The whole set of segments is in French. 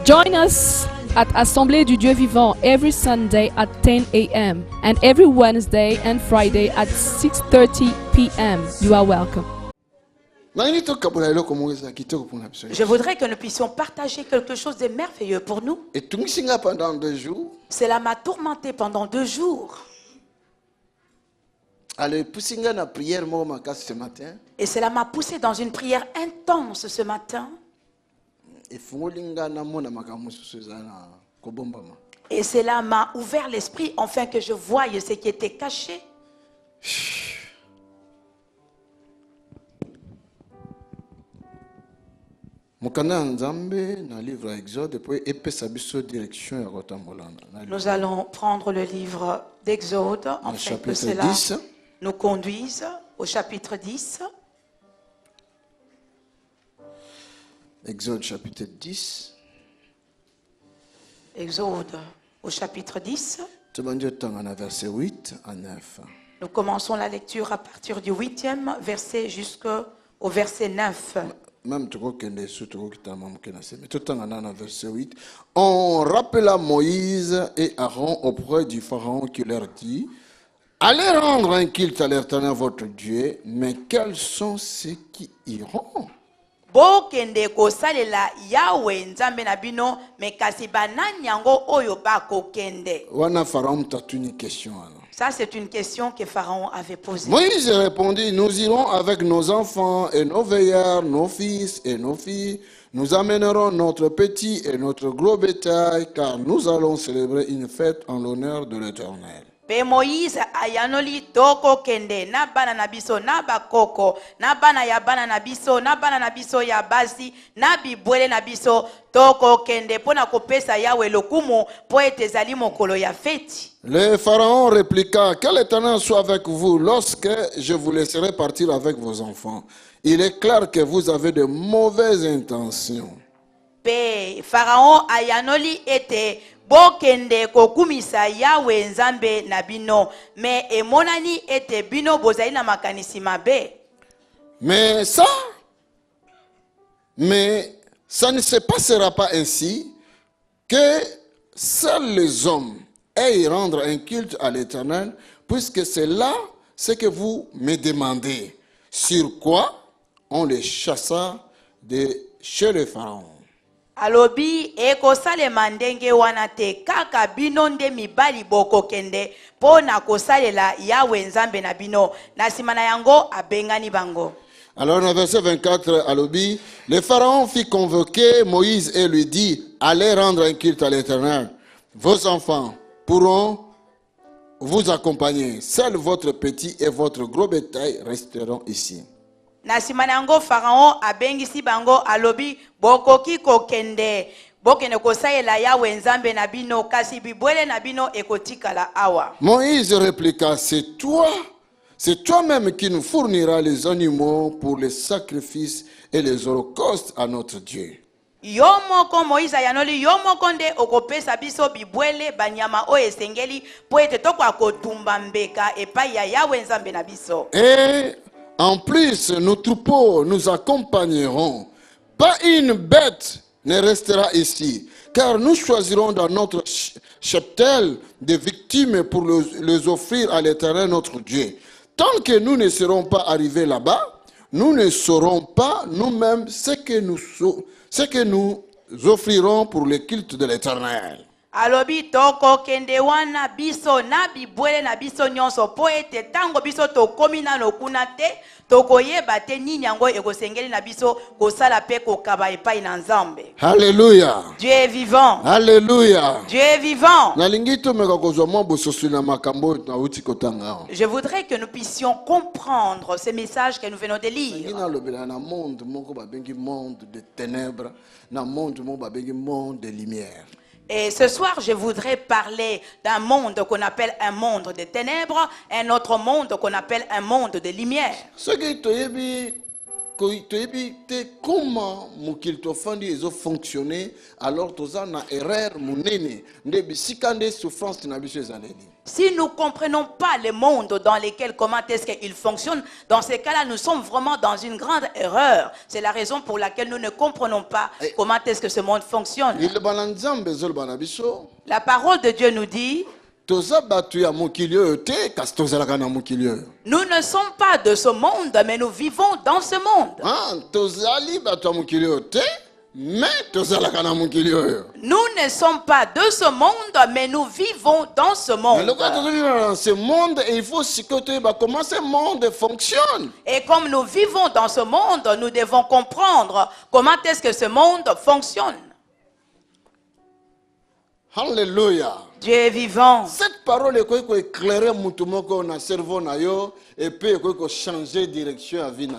Join us at Assemblée du Dieu Vivant every Sunday at 10 a.m. and every Wednesday and Friday at 6:30 p.m. You are welcome. Je voudrais que nous puissions partager quelque chose de merveilleux pour nous. Pendant 2 jours. Cela m'a tourmenté pendant 2 jours. Et cela m'a poussé dans une prière intense ce matin. Et cela m'a ouvert l'esprit afin que je voie ce qui était caché. Nous allons prendre le livre d'Exode afin que cela nous conduise au chapitre 10. Exode chapitre 10. Exode au chapitre 10. Verset 8 à 9. Nous commençons la lecture à partir du 8e verset jusqu'au verset 9. Même verset 8. On rappela Moïse et Aaron auprès du Pharaon qui leur dit: allez rendre un culte à l'Éternel votre Dieu, mais quels sont ceux qui iront? Bokende kosalela Yahweh nzambe na bino mais kasi banani yango oyo bakokende. Wana Pharaon t'a une question alors. Ça c'est une question que Pharaon avait posée. Moïse répondit: nous irons avec nos enfants et nos veillards, nos fils et nos filles. Nous amènerons notre petit et notre gros bétail, car nous allons célébrer une fête en l'honneur de l'Éternel. Pe Moïse ayanoli toko kende na bana na biso na bakoko na bana ya bana na biso na bana na biso ya basi na bibwele na biso toko kende pona kopesa Yahweh lokumu po ete ezali mokolo ya feti. Le Pharaon répliqua: que l'Éternel soit avec vous lorsque je vous laisserai partir avec vos enfants. Il est clair que vous avez de mauvaises intentions. Pe Pharaon ayanoli ete bokende kokumisa Yahweh nzambe na bino mais emonani ete bino bozali na makanisi mabe. Mais ça ne se passera pas ainsi que seuls les hommes aillent rendre un culte à l'Éternel, puisque c'est là ce que vous me demandez. Sur quoi on les chassa de chez le Pharaon. Alobi ekosalema ndenge wana te kaka bino nde mibali bokokende pona kosalela Yahweh nzambe na bino na sima na yango abengani bango. Alors dans verset 24, Alobi, le Pharaon fit convoquer Moïse et lui dit: allez rendre un culte à l'Éternel. Vos enfants pourront vous accompagner. Seul votre petit et votre gros bétail resteront ici. Na sima na yango Pharaon abengisi bango alobi bokoki kokende bokende kosalela Yahweh nzambe na bino kasi bibwele na bino ekotikala awa. Moïse répliqua: c'est toi-même qui nous fourniras les animaux pour les sacrifices et les holocaustes à notre Dieu. Yomoko Moïse ayanoli yomoko nde okopesa biso bibwele banyama o esengeli po ete tokwa kotumba mbeka epai ya Yahweh nzambe na biso. Et en plus, nos troupeaux nous accompagneront. Pas une bête ne restera ici, car nous choisirons dans notre cheptel des victimes pour les offrir à l'Éternel notre Dieu. Tant que nous ne serons pas arrivés là-bas, nous ne saurons pas nous-mêmes ce que nous offrirons pour le culte de l'Éternel. Alobi toko kende wana biso na bibwele na biso nyonso po ete tango biso tokomi na lokuna te tokoyeba te nini yango ekosengeli na biso kosala pe kokaba epai na Nzambe. Alléluia. Dieu est vivant. Alléluia. Dieu est vivant. Je voudrais que nous puissions comprendre ce message que nous venons de lire. Monde de lumière. Et ce soir, je voudrais parler d'un monde qu'on appelle un monde de ténèbres, un autre monde qu'on appelle un monde de lumière. toyebi te comment mokili tofandi ezo fonctionner alors toza na erreur monene nde bisika nde souffrance na biso ezaleli. Si nous ne comprenons pas le monde dans lequel, comment est-ce qu'il fonctionne, dans ces cas-là, nous sommes vraiment dans une grande erreur. C'est la raison pour laquelle nous ne comprenons pas comment est-ce que ce monde fonctionne. La parole de Dieu nous dit, nous ne sommes pas de ce monde, mais nous vivons dans ce monde. Mais nous ne sommes pas de ce monde, mais nous vivons dans ce monde. Dans ce monde, il faut comment ce monde fonctionne. Et comme nous vivons dans ce monde, nous devons comprendre comment est-ce que ce monde fonctionne. Alléluia. Dieu est vivant. Cette parole est éclairer mon cerveau et puis changer de direction à vie.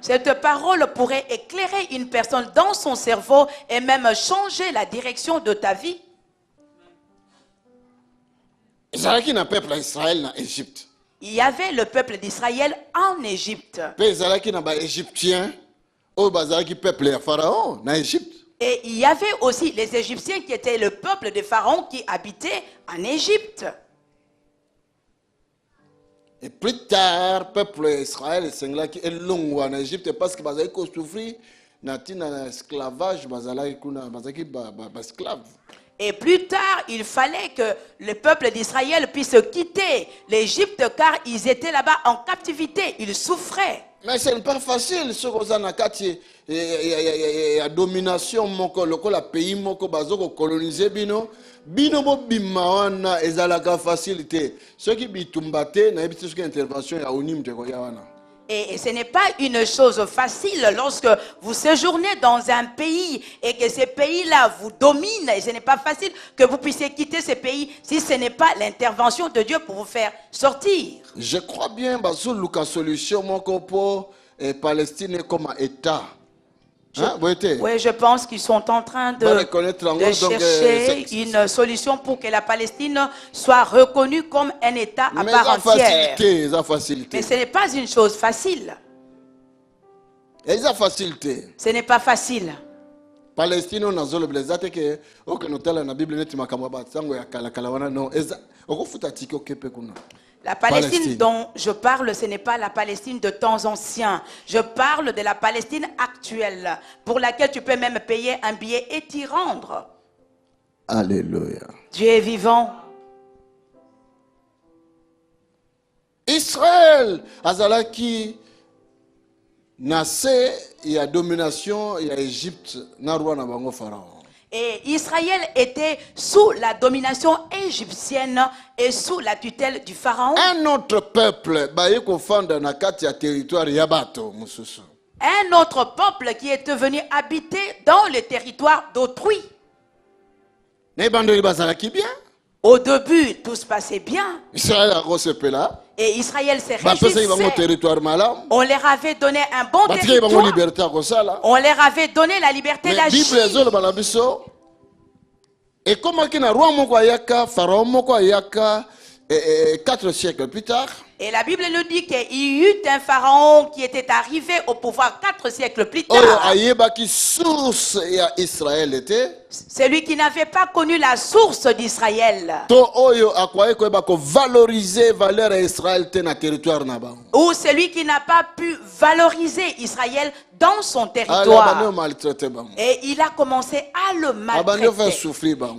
Cette parole pourrait éclairer une personne dans son cerveau et même changer la direction de ta vie. Il y avait le peuple d'Israël en Égypte. Et il y avait aussi les Égyptiens qui étaient le peuple de Pharaon qui habitait en Égypte. Et plus tard, le peuple d'Israël est long en Égypte parce que ils ont souffert de l'esclavage, Et plus tard, il fallait que le peuple d'Israël puisse quitter l'Égypte car ils étaient là-bas en captivité, ils souffraient. Mais ce n'est pas facile, ce qu'on a la domination, le pays, le coloniser, bino bo bimawana ezalaka facilité. Ceux qui bitumbate na ebiti intervention ya onim te koyawana. Et ce n'est pas une chose facile lorsque vous séjournez dans un pays et que ce pays-là vous domine. Et ce n'est pas facile que vous puissiez quitter ce pays si ce n'est pas l'intervention de Dieu pour vous faire sortir. Je crois bien que la solution pour Palestine comme État. Oui, je pense qu'ils sont en train de chercher une solution pour que la Palestine soit reconnue comme un État à part entière. Mais ce n'est pas une chose facile. Ce n'est pas facile. Palestine, on a zolo blezate que okenotala na Bible neti makambo batsango ya kala kala wana no eza okufuta tiki okepe kuna. La Palestine dont je parle, ce n'est pas la Palestine de temps anciens. Je parle de la Palestine actuelle, pour laquelle tu peux même payer un billet et t'y rendre. Alléluia. Dieu est vivant. Israël, azalaki, nassé, il y a domination, il y a Égypte, narwa na bango pharaon. Et Israël était sous la domination égyptienne et sous la tutelle du pharaon. Un autre peuple, na kati ya territoire yabato mususu. Un autre peuple qui est venu habiter dans le territoire d'autrui. Ne bandoli bazalaki bien. Au début, tout se passait bien. Israël a grosse pela. Et Israël s'est réjouissait. On leur avait donné un bon territoire. On leur avait donné la liberté d'agir. Et comment qu'il y a un roi moko ayaka, pharaon moko ayaka, 4 siècles plus tard. Et la Bible nous dit qu'il y eut un pharaon qui était arrivé au pouvoir 4 siècles plus tard. Celui qui n'avait pas connu la source d'Israël. Ou celui qui n'a pas pu valoriser Israël dans son territoire. Et il a commencé à le maltraiter.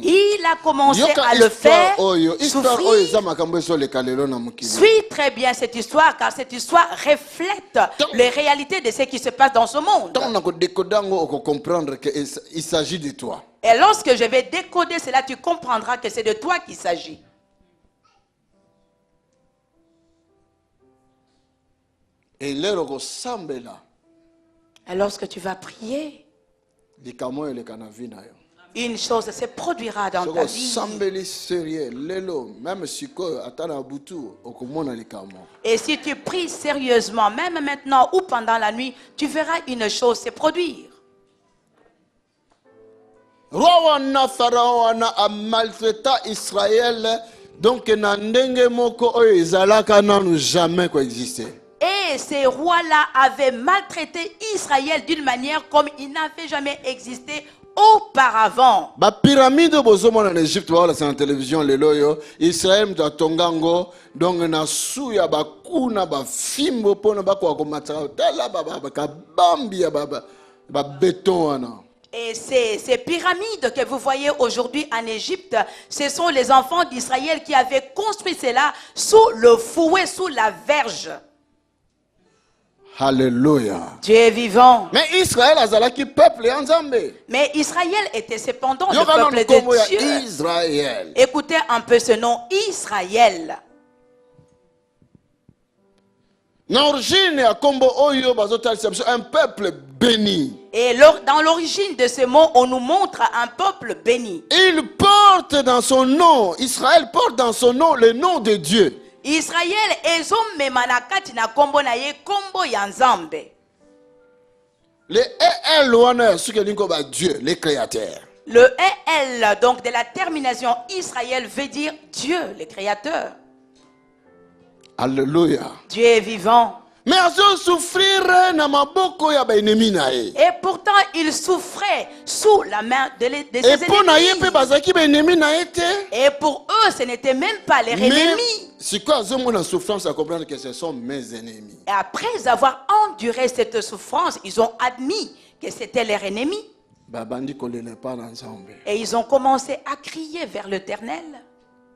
Il a commencé à le faire souffrir. Suis très bien cette histoire, car cette histoire reflète les réalités de ce qui se passe dans ce monde. Il s'agit de toi. Et lorsque je vais décoder cela, tu comprendras que c'est de toi qu'il s'agit. Et lorsque tu vas prier, une chose se produira dans ta vie. Et si tu pries sérieusement, même maintenant ou pendant la nuit, tu verras une chose se produire. Roi Pharaon a maltraité Israël, donc na ndenge moko oyo ezalaka nanu jamais coexister. Et Et ces rois-là avaient maltraité Israël d'une manière comme il n'avait jamais existé auparavant. Ba pyramide bozomona en Égypte wala c'est en télévision lelo yo Israël mtatongango donc na suya ba kuna ba fimbo pona ba kwa komataka tala ba kabambi ya ba béton wana. Et ces pyramides que vous voyez aujourd'hui en Égypte, ce sont les enfants d'Israël qui avaient construit cela sous le fouet, sous la verge. Alléluia. Dieu est vivant. Mais Israël azalaki peuple en Zambé. Mais Israël était cependant le peuple de Dieu. Israël. Écoutez un peu ce nom, Israël. L'origine à Kombo Oyo bazotalisa un peuple béni. Et dans l'origine de ce mot, on nous montre un peuple béni. Il porte dans son nom, Israël porte dans son nom le nom de Dieu. Israël ezomema na kati na kombo na ye kombo ya Nzambe. Le EL wana suke linko ba Dieu, le créateur. Le EL donc de la termination Israël veut dire Dieu, le créateur. Alléluia. Dieu est vivant. Mais azo souffrir na maboko ya ba ennemi na ye. Et pourtant il souffrait sous la main de ses Et pour na ye pe bazaki ba ennemi na ye te. Et pour eux ce n'était même pas leurs ennemis. C'est quoi azo mona souffrance à comprendre que ce sont mes ennemis. Et après avoir enduré cette souffrance, ils ont admis que c'était leurs ennemis. Babandi kolele pa na Nzambe. Et ils ont commencé à crier vers l'Éternel.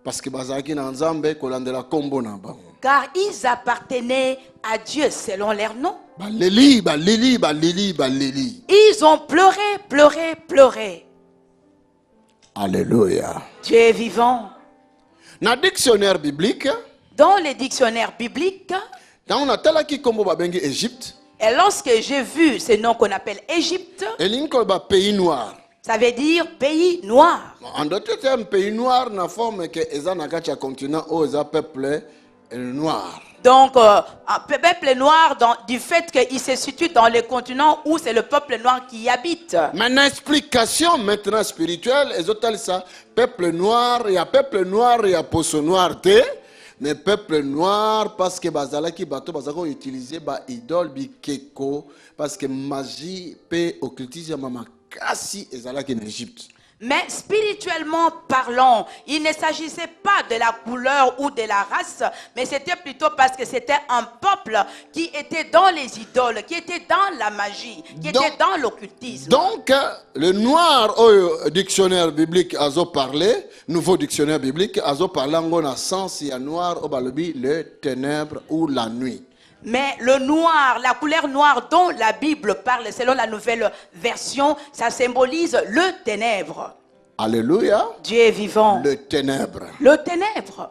Parce que bazaki na Nzambe kolandela kombo na bango. Car ils appartenaient à Dieu selon leur nom. Baleli, baleli, baleli, baleli. Ils ont pleuré, pleuré, pleuré. Alléluia. Dieu est vivant. Dans le dictionnaire biblique, Dans les dictionnaires bibliques, quand on a talaki kombo babengi Égypte, et lorsque j'ai vu ce nom qu'on appelle Égypte, elinko ba pays noir. ça veut dire pays noir. En d'autres termes, pays noir na forme que eza na kati ya continent o eza peuple noir. Donc, un peuple noir du fait qu'il se situe dans le continent où c'est le peuple noir qui y habite. Maintenant, explication maintenant spirituelle, ça peuple noir, il y a peuple noir, il y a poisson noir, mais peuple noir parce que bazalaki bato bazako utiliser ba idole bikeko parce que magie peut occultiser mama kasi ezalaki en Égypte. Mais spirituellement parlant, il ne s'agissait pas de la couleur ou de la race, mais c'était plutôt parce que c'était un peuple qui était dans les idoles, qui était dans la magie, qui était dans l'occultisme. Donc, le noir au dictionnaire biblique a parlé, nouveau dictionnaire biblique, a parlé en sens, il y a noir au balobi, le ténèbre ou la nuit. Mais le noir, la couleur noire dont la Bible parle, selon la nouvelle version, ça symbolise le ténèbre. Alléluia. Dieu est vivant. Le ténèbre. Le ténèbre.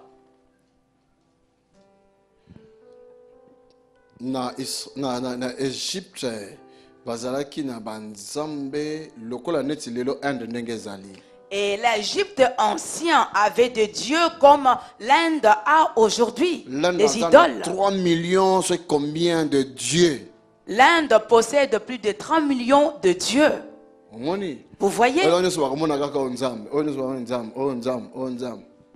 Na Égypte, bazalaki na banzambe lokola neti lelo Inde ndenge ezali. Et l'Égypte ancien avait des dieux comme l'Inde a aujourd'hui, des idoles. 3 millions, c'est combien de dieux? L'Inde possède plus de 30 millions de dieux. Vous voyez?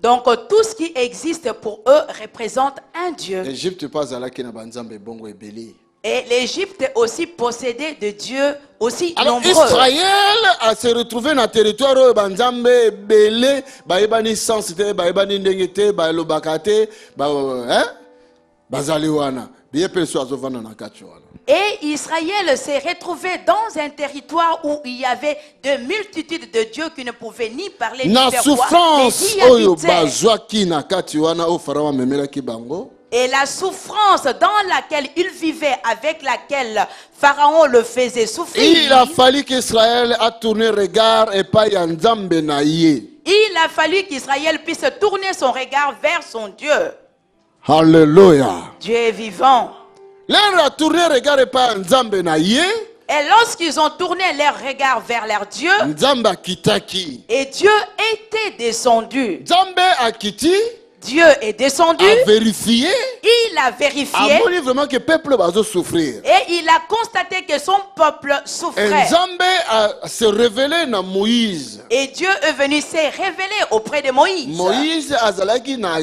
Donc tout ce qui existe pour eux représente un dieu. L'Égypte pas alaki na banzambe bongo ebeli. Et l'Égypte aussi possédait des dieux aussi alors, nombreux. Israël a se retrouvé dans le territoire où banzambe belé, baibani sensité, baibani ndengete, bailobakate, bazaliwana. Bien perçu azovana na kachuana. Et Israël s'est retrouvé dans un territoire où il y avait de multitudes de dieux qui ne pouvaient ni parler ni na faire souffrance voir. Oyo bazwaki na kachuana o farawa memelaki bango. Et la souffrance dans laquelle il vivait, avec laquelle Pharaon le faisait souffrir. Il a fallu qu'Israël a tourné regard et pas Nzambe na ye. Il a fallu qu'Israël puisse tourner son regard vers son Dieu. Alléluia. Dieu est vivant. Leur a tourné regard et pas Nzambe na ye. Et lorsqu'ils ont tourné leur regard vers leur Dieu, Nzamba kitaki. et Dieu était descendu. Nzambe akiti. Dieu est descendu. A vérifié. Il a vérifié. A montré vraiment que le peuple va souffrir. Et il a constaté que son peuple souffrait. Nzambe a se révélé na Moïse. Et Dieu est venu se révéler auprès de Moïse. Moïse azalaki na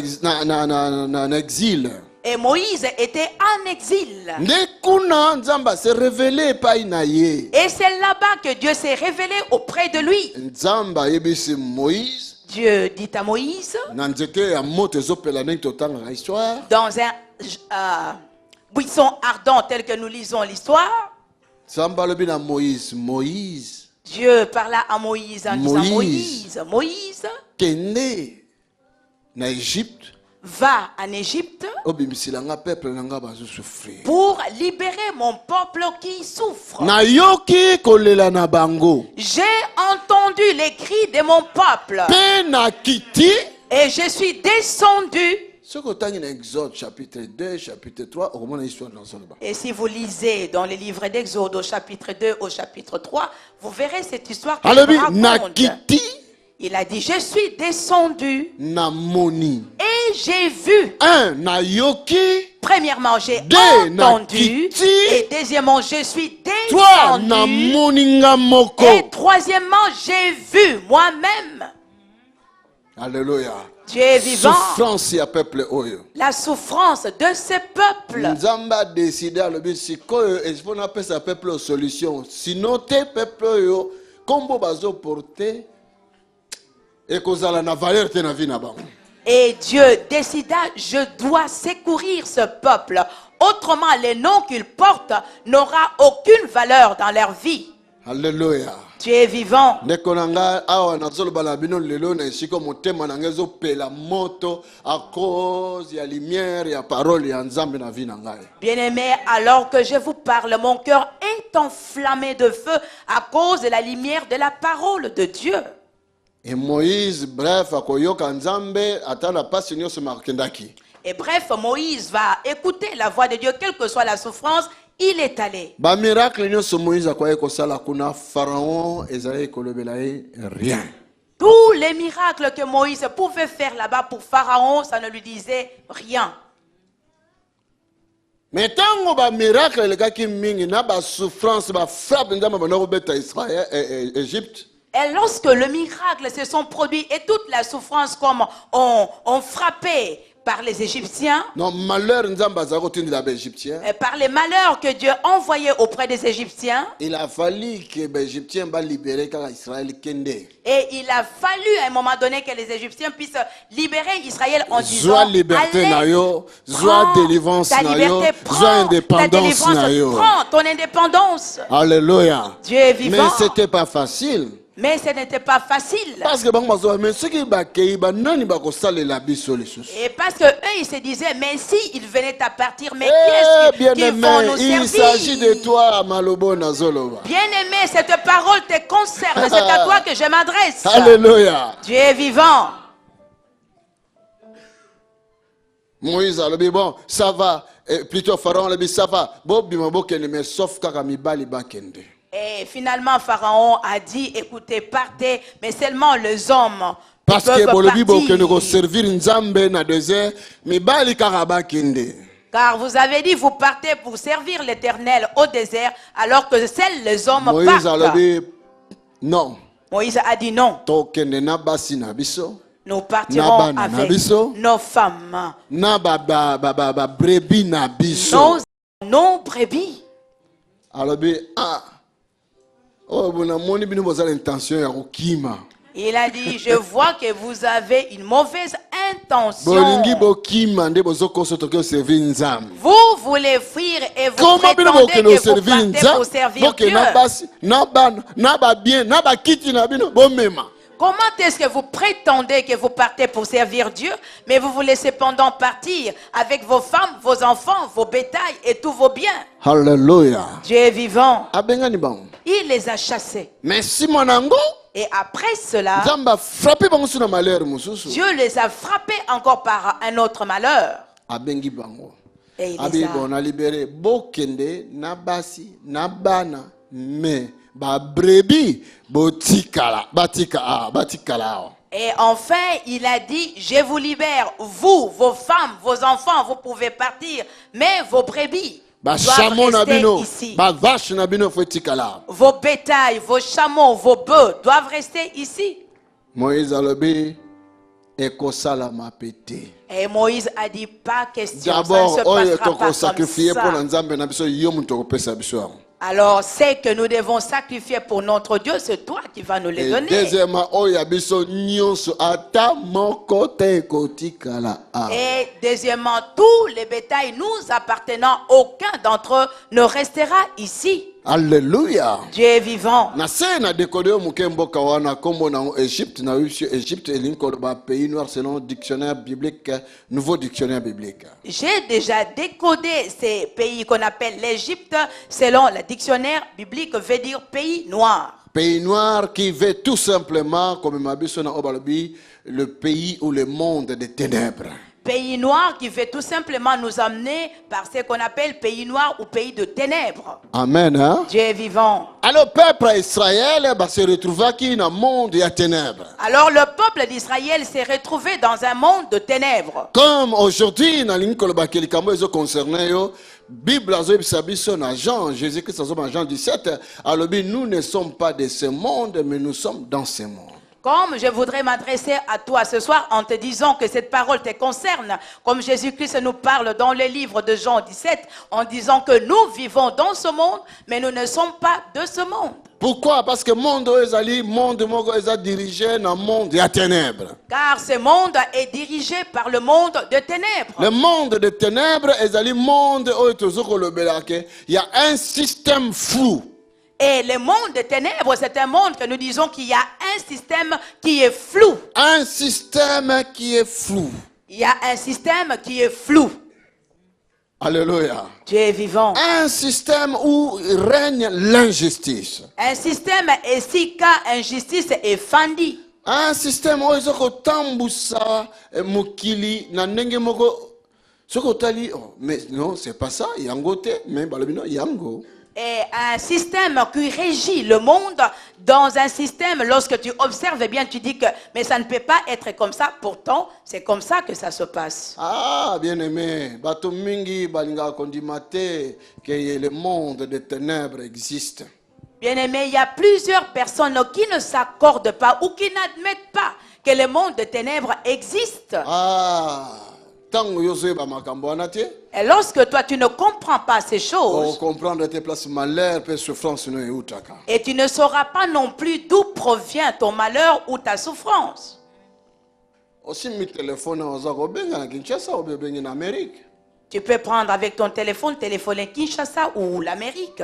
exil. Et Moïse était en exil. nde kuna nzambe s'est révélé epai na ye. Et c'est là-bas que Dieu s'est révélé auprès de lui. Nzambe ayebisi Moïse Dieu dit à Moïse, na nzete ya moto ezopela ndenge totangaka histoire. dans un buisson ardent tel que nous lisons l'histoire, Nzambe alobi na Moïse, Moïse Dieu parla à Moïse en disant, Moïse. Moïse, kende na Égypte va en Égypte obimisila nga peuple na nga bazosouffrir. pour libérer mon peuple qui souffre. Nayoki kolela na bango J'ai entendu les cris de mon peuple mpe na kiti. et je suis descendu. Soki otangi na Exode chapitre 2 chapitre 3 okomona histoire na zoloba. Et si vous lisez dans les livres d'Exode au chapitre 2 au chapitre 3, vous verrez cette histoire qui Alobi na raconte. kiti Il a dit, je suis descendu na moni. et j'ai vu. Na yoki. Premièrement, j'ai Deux, na entendu. kiti. Et deuxièmement, je suis Toi na descendu. moninga moko. Et troisièmement, j'ai vu moi-même. Alléluia. Dieu est vivant. Souffrance ya peuple oyo. La souffrance de ce peuple. Nzambe a décidé alobi sikoyo espo na pesa peuple o solution. Sinon te peuple oyo kombo bazo porter ekozala na valeur te na vie na bango. Et Dieu décida, je dois secourir ce peuple. Autrement, les noms qu'ils portent n'aura aucune valeur dans leur vie. Alléluia. Dieu est vivant. Ndeko na nga awa nazoloba na bino lelo na esika motema na nga ezopela moto à cause ya lumière ya parole ya Nzambe na vie na ngai. Bien-aimé, alors que je vous parle, mon cœur est enflammé de feu à cause de la lumière de la parole de Dieu. Et Moïse bref akoyoka Nzambe atala pasi nyonso makendaki. Et bref, Moïse va écouter la voix de Dieu, quelle que soit la souffrance, il est allé. Ba miracle nyonso Moïse akoye kosala kuna Pharaon ezali kolobela ye rien. Tous les miracles que Moïse pouvait faire là-bas pour Pharaon, ça ne lui disait rien. Mais tango ba miracle elekaki mingi na ba souffrance ba frappe Nzambe bana kobeta Israël Égypte. Et lorsque le miracle se sont produits et toute la souffrance comme on frappé par les Égyptiens, Non malheur Nzambe azako tindila ba Égyptien. et par les malheurs que Dieu envoyait auprès des Égyptiens, Il a fallu que ba Égyptien ba libérer kaka Israël kende. et il a fallu à un moment donné que les Égyptiens puissent libérer Israël en disant, Zoa liberté allez, na yo, prends zoa délivrance ta na yo, liberté, zoa prends ta indépendance délivrance, na yo. prends ton indépendance. Alléluia. Dieu est Mais vivant. c'était pas facile. Mais ce n'était pas facile. Parce que bango bazoa mais ce qui ba kei ba nani ba kosalela biso lisusu. Et parce que eux, ils se disaient, mais si ils venaient à partir, mais qui Eh est-ce bien qui vont aimé, nous il servir? s'agit de toi Malobo Nazoloba. Bien-aimé, cette parole te concerne. C'est à toi que je m'adresse. Alléluia. Dieu est vivant. Moïse a dit bon, ça va. Et plutôt Pharaon a dit ça va. Bobi mabokende mais sauf kaka mibali bakende. Et finalement, Pharaon a dit, écoutez, partez, mais seulement les hommes Parce peuvent que bolobi bokende ko partir. servir Nzambe na désert, mibali kaka bakende. Car vous avez dit, vous partez pour servir l'Éternel au désert, alors que seuls les hommes Moïse a partent. dit non. Moïse a dit non. Tokende na basi na biso. Nous partirons Na bana na avec biso. nos femmes, Na ba brebi na biso. nos brebis. Alobi ah. Oh bona moni bino bozala intention ya kokima. Il a dit, je vois que vous avez une mauvaise intention. Bolingi bokima nde bozokoso toke servir Nzambe. Vous voulez fuir et vous Comment bino prétendez bokende que vous servir partez pour Nzambe? servir Boke Dieu. na basi, na bana, na ba bien, na ba kiti na bino bomema. Comment est-ce que vous prétendez que vous partez pour servir Dieu, mais vous voulez cependant partir avec vos femmes, vos enfants, vos bétails et tous vos biens? Hallelujah. Dieu est vivant. Abengani bango. Il les a chassés. Merci monango. Et après cela, Nzambe a frappé bango sur na malheur mususu. Dieu les a frappés encore par un autre malheur. Abengi bango. Et il les Abi a... bon a libéré bokende na basi, na bana, mais ba brebi botikala, batikala. Et enfin, il a dit, je vous libère, vous, vos femmes, vos enfants, vous pouvez partir, mais vos brebis Ba doivent chameau na rester bino, ici. ba vache na bino faut tikala. Vos bétails, vos chameaux, vos bœufs doivent rester ici. Moïse alobi ekosalama pete. Et Moïse a dit pas question, ça ne D'abord, se oyo passera pas comme tokosakrifie pour ça. nzambe na biso yo mutu okopesa biso yango. Alors, c'est que nous devons sacrifier pour notre Dieu, c'est toi qui vas nous les Et donner. deuxièmement, oyo ya biso nyonso ata moko te ekotikala awa. Et deuxièmement, tous les bétails nous appartenant, aucun d'entre eux ne restera ici. Alléluia. Dieu est vivant. Na se na décodé muke mboka wana kombo na Égypte na wisio Égypte elinko ba pays noir selon dictionnaire biblique, nouveau dictionnaire biblique. J'ai déjà décodé ces pays qu'on appelle l'Égypte selon le dictionnaire biblique, veut dire pays noir. Pays noir qui veut tout simplement, comme Mabiso na Obalobi, le pays ou le monde des ténèbres. Pays noir qui veut tout simplement nous amener par ce qu'on appelle pays noir ou pays de ténèbres. Amen. Hein? Dieu est vivant. Alors, le peuple Israël se retrouva qui dans un monde de ténèbres. Alors le peuple d'Israël s'est retrouvé dans un monde de ténèbres. Comme aujourd'hui, dans l'Incolobakelikambo, concerné, Bible na Jean, Jésus-Christ dans Jean 17, alors nous ne sommes pas de ce monde, mais nous sommes dans ce monde. Comme je voudrais m'adresser à toi ce soir en te disant que cette parole te concerne, comme Jésus-Christ nous parle dans le livre de Jean 17, en disant que nous vivons dans ce monde, mais nous ne sommes pas de ce monde. Pourquoi? Parce que le monde est dirigé dans le monde des ténèbres. Car ce monde est dirigé par le monde de ténèbres. Le monde des ténèbres est le monde où il y a un système flou. Et le monde des ténèbres, c'est un monde que nous disons qu'il y a un système qui est flou. Un système qui est flou. Il y a un système qui est flou. Alléluia. Dieu est vivant. Un système où règne l'injustice. Un système ici quand injustice est fendue. Un système où ils tambusa mokili na ndenge moko sokotali mais non c'est pas ça yango te mais balobino yango. Et un système qui régit le monde dans un système, lorsque tu observes bien, tu dis que mais ça ne peut pas être comme ça. Pourtant, c'est comme ça que ça se passe. Ah, bien aimé, bato mingi balinga kondimate que le monde des ténèbres existe. Bien aimé, il y a plusieurs personnes qui ne s'accordent pas ou qui n'admettent pas que le monde des ténèbres existe. Ah. Et lorsque toi tu ne comprends pas ces choses, et tu ne sauras pas non plus d'où provient ton malheur ou ta souffrance. Tu peux prendre avec ton téléphone, téléphoner Kinshasa ou l'Amérique.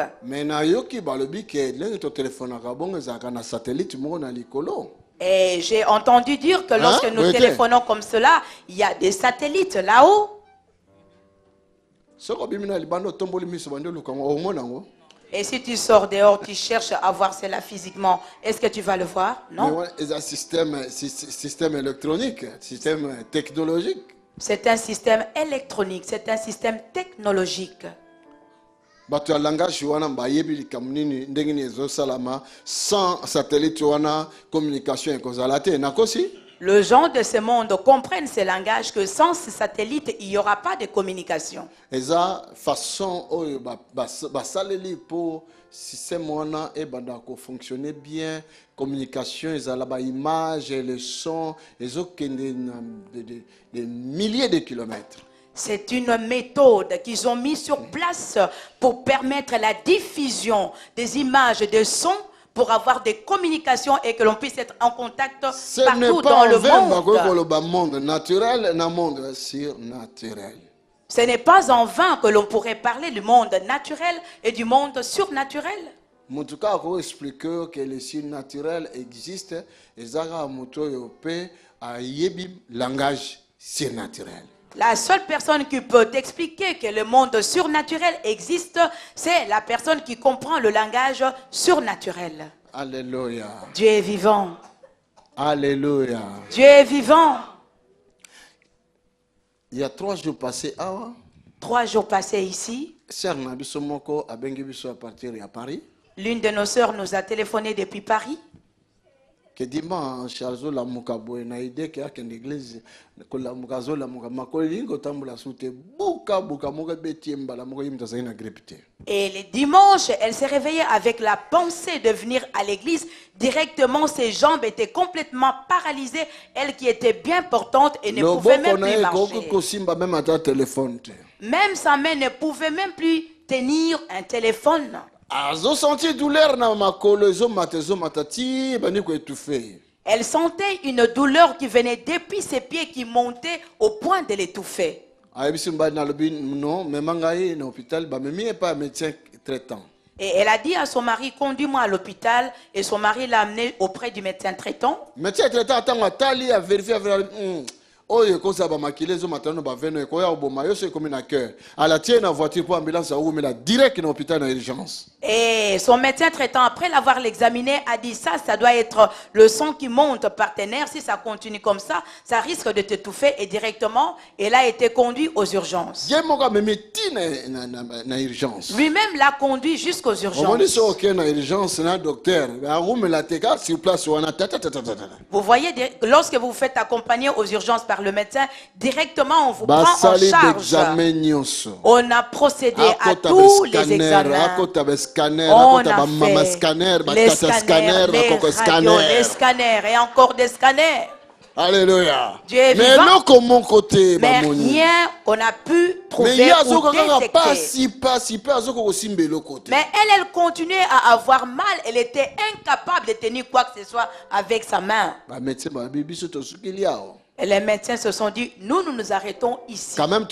Et j'ai entendu dire que lorsque nous téléphonons comme cela, il y a des satellites là-haut. Et si tu sors dehors, tu cherches à voir cela physiquement, est-ce que tu vas le voir? Non. C'est un système électronique, système technologique. C'est un système électronique, c'est un système technologique. Sans satellite communication Le gens de ce monde comprennent ce langage que sans ce satellite, il n'y aura pas de communication. Et ça, façon pour système fonctionner bien, communication, les images, les sons, ils ont des milliers de kilomètres. C'est une méthode qu'ils ont mis sur place pour permettre la diffusion des images, des sons, pour avoir des communications et que l'on puisse être en contact partout dans le monde. Naturel, monde surnaturel. Ce n'est pas en vain que l'on pourrait parler du monde naturel et du monde surnaturel. En tout cas, il faut expliquer que le surnaturel existe et ça a un langage surnaturel. La seule personne qui peut t'expliquer que le monde surnaturel existe, c'est la personne qui comprend le langage surnaturel. Alléluia. Dieu est vivant. Alléluia. Dieu est vivant. Il y a 3 jours passés. 3 jours passés ici. À partir de Paris. L'une de nos sœurs nous a téléphoné depuis Paris. que dimanche azolamuka boye na idée ke akende église kolamuka azolamuka makolingo tambola sute buka moko betie mbala moko yimta azali na grippe te. Et le dimanche, elle s'est réveillée avec la pensée de venir à l'église. Directement, ses jambes étaient complètement paralysées. Elle qui était bien portante et ne pouvait même plus marcher. Même sa main ne pouvait même plus tenir un téléphone. Elle sentait une douleur qui venait depuis ses pieds qui montait au point de l'étouffer. Et elle a dit à son mari, conduis-moi à l'hôpital. Et son mari l'a amené auprès du médecin traitant. Médecin traitant a vérifié. Oye kosa ba makilezo matano ba veno ko ya oboma yo c'est comme na cœur. À la tienne en voiture pour ambulance ou mais la direct dans l'hôpital dans urgence. Et son médecin traitant après l'avoir l'examiné a dit ça doit être le sang qui monte par tes nerfs. Si ça continue comme ça risque de t'étouffer et directement elle a été conduit aux urgences. Lui-même l'a conduit jusqu'aux urgences. Vous voyez, lorsque vous vous faites accompagner aux urgences par le médecin, directement on vous prend en charge. On a procédé à tous les examens. On a fait les scanners, les scanners et encore des scanners. Alléluia. Dieu est vivant. Mais rien on a pu trouver ou détecter. Mais elle continuait à avoir mal. Elle était incapable de tenir quoi que ce soit avec sa main. Et les médecins se sont dit, nous nous arrêtons ici. Quand même,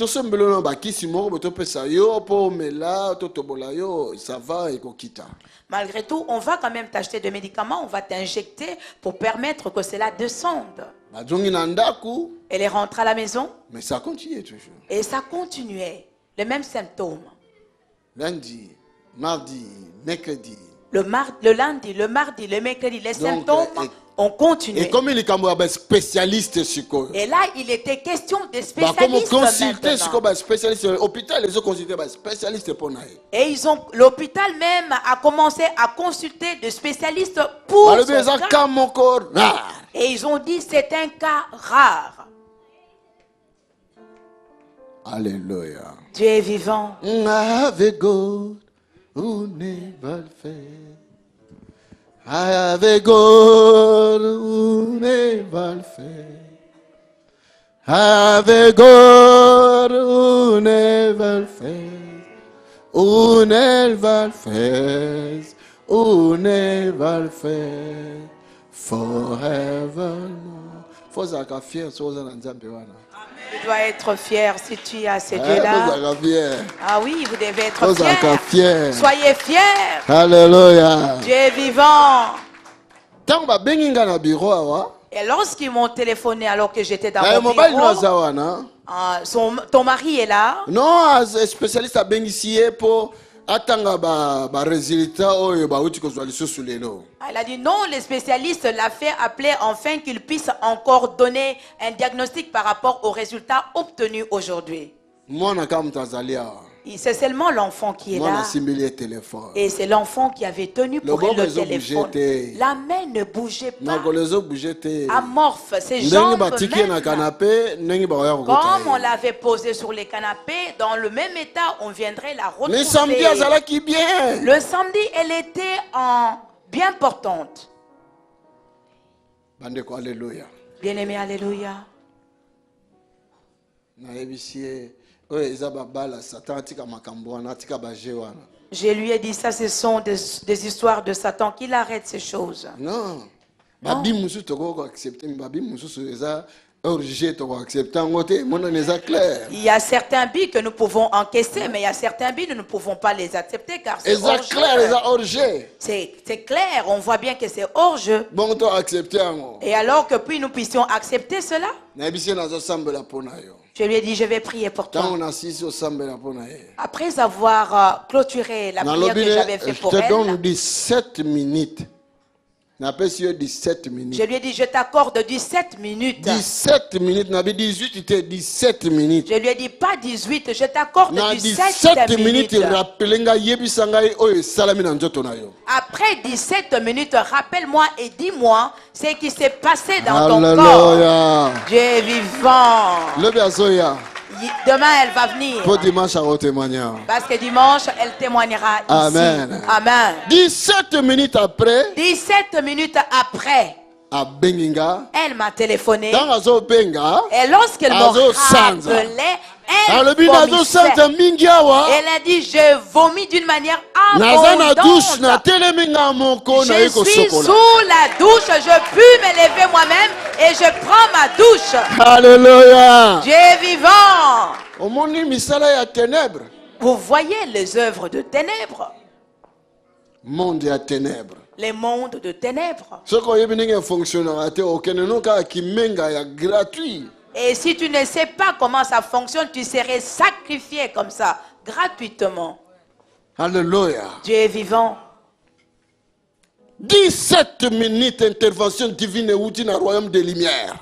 malgré tout, on va quand même t'acheter des médicaments, on va t'injecter pour permettre que cela descende. Elle est rentrée à la maison. Mais ça continuait toujours. Et ça continuait. Les mêmes symptômes. Lundi, mardi, mercredi. Le lundi, le mardi, le mercredi, les symptômes ont continué. Et comme il est spécialiste sur quoi? Et là, il était question de spécialistes Et l'hôpital même a commencé à consulter des spécialistes pour ce cas. Et ils ont dit c'est un cas rare. Alléluia. Dieu est vivant. Avec God, who never fails. Avec God, who never fails. Who never fails. Who never fails. Forevermore. Faut être fier, Tu dois être fier si tu as ces dieux-là. Ah oui, vous devez être fier. Soyez fiers. Alléluia. Dieu est vivant. Et lorsqu'ils m'ont téléphoné alors que j'étais dans mon bureau, ton mari est là. Non, spécialiste à bénéficier pour attendre résultat. Elle a dit non, le spécialiste l'a fait appeler afin qu'il puisse encore donner un diagnostic par rapport aux résultats obtenus aujourd'hui. C'est seulement l'enfant qui est là. Et c'est l'enfant qui avait tenu pour elle le téléphone. La main ne bougeait pas. Amorphe, ses jambes même. Comme on l'avait posé sur les canapés, dans le même état, on viendrait la retrouver. Le samedi, elle était bien portante. Bien-aimé, alléluia. Je lui ai dit ça, ce sont des histoires de Satan, qu'il arrête ces choses. Non. Il y a certains bits que nous pouvons encaisser, mais il y a certains bits que nous ne pouvons pas les accepter car c'est hors jeu. C'est clair, on voit bien que c'est hors jeu. Et alors que puis nous puissions accepter cela, je lui ai dit, je vais prier pour toi. Après avoir clôturé la prière que j'avais faite pour elle, je te donne 7 minutes. Napesi yo 17 minutes. Je lui ai dit, je t'accorde 17 minutes. 17 minutes, nabi 18 était 17 minutes. Je lui ai dit, pas 18, je t'accorde Na 17 minutes. rappelenga yebisanga oyo salami na nzoto na yo. Après 17 minutes, rappelle-moi et dis-moi ce qui s'est passé dans ton corps. Alléluia. Dieu est vivant. Lobi azoya. Demain, elle va venir. Pour dimanche à témoigner. Parce que dimanche, elle témoignera ici. Amen. Amen. 17 minutes après, 17 minutes après, à Benginga, elle m'a téléphoné. dans Azo Benga, Et lorsqu'elle me Azo Sanza. rappelait, à elle l'obin Azo vomissait. Santa Mingiawa, Elle a dit, je vomis d'une manière Naza na douche, na abondante. teleminga moko na Je yeko suis sokola. sous la douche, je puis me lever moi-même et je prends ma douche. Alléluia. Dieu est vivant. Omoni misala ya ténèbres. Vous voyez les œuvres de ténèbres, Monde ya ténèbres. les mondes de ténèbres. Soko yebi ndenge fonctionnera te okene ka kimenga ya gratuit. Et si tu ne sais pas comment ça fonctionne, tu serais sacrifié comme ça, gratuitement. Alléluia. Dieu est vivant. 17 minutes intervention divine outi na royaume des lumières.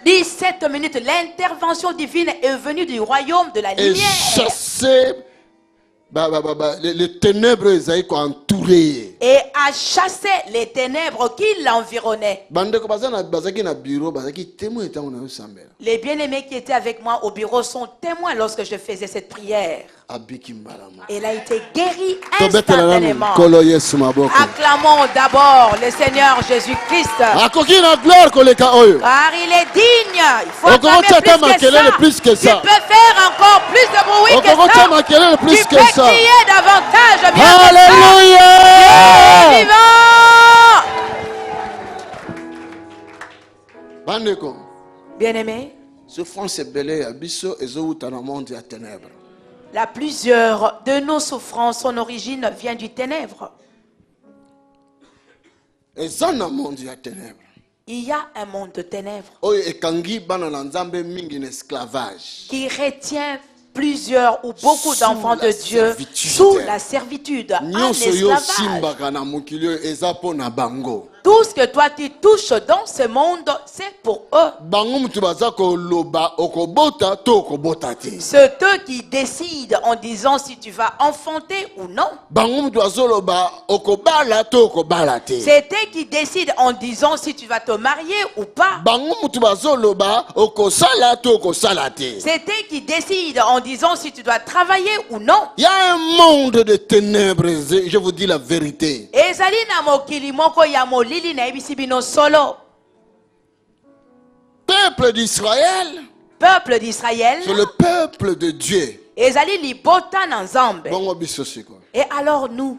17 minutes, l'intervention divine est venue du royaume de la Et lumière. chasser les ténèbres ils entouré. Et a chassé les ténèbres qui l'environnaient. Bande ko bazaki na bureau bazaki témoin etango na sambela. Les bien-aimés qui étaient avec moi au bureau sont témoins lorsque je faisais cette prière. Abiki mbalama. Elle a été guérie Tobetela nanu instantanément. kolo Yesu maboko. Acclamons d'abord le Seigneur Jésus-Christ. Akoki na gloire koleka oyo. Car il est digne. Il faut Okoko acclamer tata makelele plus que ça. Tu peux faire encore plus de bruit Okoko que tata ça. makelele plus Tu que peux ça. crier davantage. Bien que ça. Alléluia. Vivant. Bandeko. Bien-aimés, Souffrance belé ya biso ezouta na monde ya ténèbres. la plusieurs de nos souffrances, son origine vient du ténèbre. Eza na monde ya ténèbres. Il y a un monde de ténèbres Oyo ekangi bana na nzambe mingi na esclavage. qui retient plusieurs ou beaucoup Sous d'enfants la de Dieu servitude. sous la servitude, en Nyonso yo esclavage. simbaka na mokili oyo eza mpo na bango. Tout ce que toi tu touches dans ce monde, c'est pour eux. Bango mutu baza koloba okobota to okobota te. C'est eux qui décident en disant si tu vas enfanter ou non. Bango mutu azoloba okobala to okobala te. C'est eux qui décident en disant si tu vas te marier ou pas. Bango mutu bazoloba okosala to okosala te. C'est eux qui décident en disant si tu dois travailler ou non. Il y a un monde de ténèbres, je vous dis la vérité. Ezali na mokili moko ya molili na ebisi bino solo. Peuple d'Israël, Peuple d'Israël, c'est le peuple de Dieu. ezali libota na Nzambe. Bongo biso siko. Et alors nous,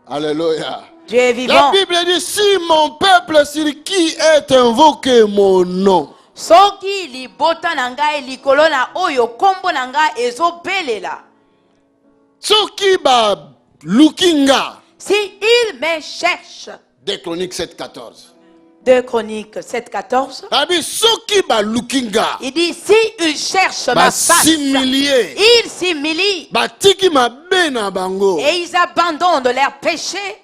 Alléluia. Dieu est La vivant. Bible dit, si mon peuple sur qui est invoqué mon nom, Soki libota na ngai likolo na oyo kombo na ngai ezobelela. ceux qui ba lookinga, Si il me cherche. 2 Chroniques 7:14. 2 Chroniques 7:14. Abi ceux qui ba lookinga, Il dit si il cherche ba ma face, s'humilier, ils s'humilient ba tiki mabe na bango. et ils abandonnent leurs péchés.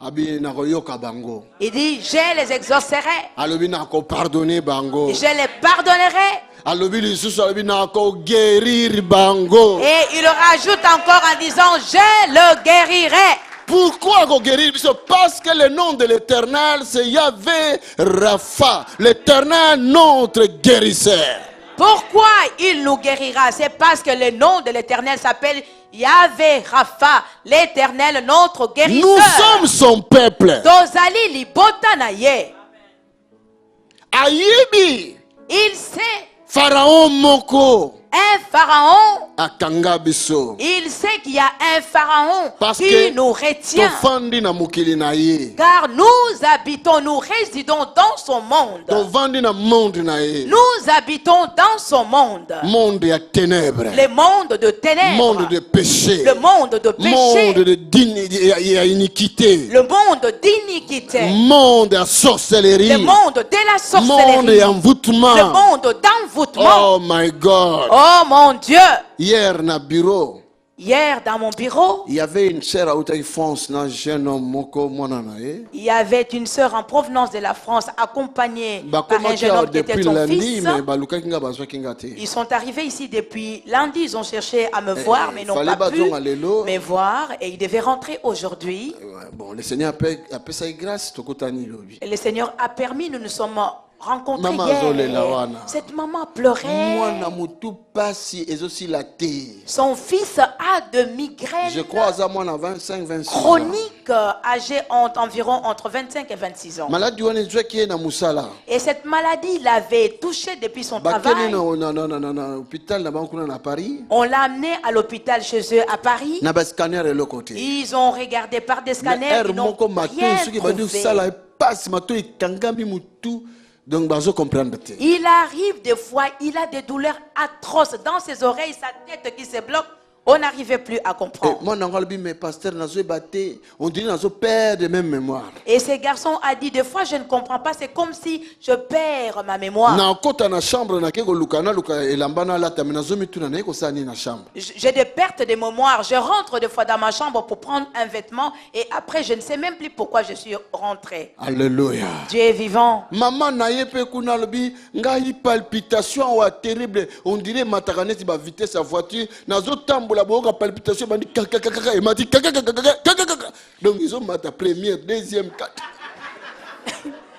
Abi na koyoka bango. Il dit je les exaucerai, Alobi na ko pardonner bango. je les pardonnerai. Alobi lisusu alobi na ko guérir bango. Et il rajoute encore en disant je le guérirai. Pourquoi ko guérir? Parce que le nom de l'Éternel c'est Yahvé Rapha, l'Éternel notre guérisseur. Pourquoi il nous guérira? C'est parce que le nom de l'Éternel s'appelle Yahvé Rapha, l'Éternel notre guérisseur. Nous sommes son peuple. Tozali libota na ye. Ayibi Il sait, Pharaon moko un pharaon, akanga biso. il sait qu'il y a un pharaon Parce qui que nous retient. tovandi na mokili na ye. Car nous habitons, nous résidons dans son monde. Tovandi na monde na ye. Nous habitons dans son monde. Monde ya ténèbres. Le monde de ténèbres. Monde de péché. Le monde de péché. Monde de iniquité. Le monde d'iniquité. Monde à sorcellerie. Le monde de la Monde sorcellerie. d'envoûtement. Le monde d'envoûtement. Oh my God. Oh mon Dieu. Hier na bureau, Hier, dans mon bureau, il y avait une sœur à Outaï France, un jeune homme, Moko Monanae. il y avait une sœur en provenance de la France accompagnée par un jeune homme qui était depuis son lundi, fils. mais Baluka Kinga Bazwa Kinga te. Ils sont arrivés ici depuis lundi, ils ont cherché à me voir, mais n'ont fallait pas pu bazonga lelo. me voir et ils devaient rentrer aujourd'hui. Ouais, bon, le Seigneur a ça grâce, Tokotani Lobi. Et le Seigneur a permis, nous nous sommes rencontrés Maman hier. Zolela wana. Cette maman pleurait. Moi, Namutu Passi, et aussi la thé. Son fils a de migraines Je crois à moi, à 25, 26 ans. chroniques, âgé environ entre 25 et 26 ans. Maladie, on est qui est dans Moussala. Et cette maladie l'avait touché depuis son Bakeni travail. non, hôpital, là-bas, à Paris. On l'a amené à l'hôpital chez eux à Paris. Na ba scanner et le côté. Ils ont regardé par des scanners. Ils n'ont rien trouvé. Passe mato et kangami mutu. Donc, bazo comprendre. Il arrive des fois, il a des douleurs atroces dans ses oreilles, sa tête qui se bloque. On n'arrivait plus à comprendre. Moi, mes pasteurs, on dirait dans père de même mémoire. Et ce garçon a dit, des fois, je ne comprends pas, c'est comme si je perds ma mémoire. J'ai des pertes de mémoire. Je rentre des fois dans ma chambre pour prendre un vêtement et après, je ne sais même plus pourquoi je suis rentré. Alléluia. Dieu est vivant. Maman naye pe kuna lobi ngai palpitation wa terrible on dirait mataganeti ba vitesse sa voiture nazo tambola boka palpitation bandi et m'a dit donc ils ont mata première deuxième quatre.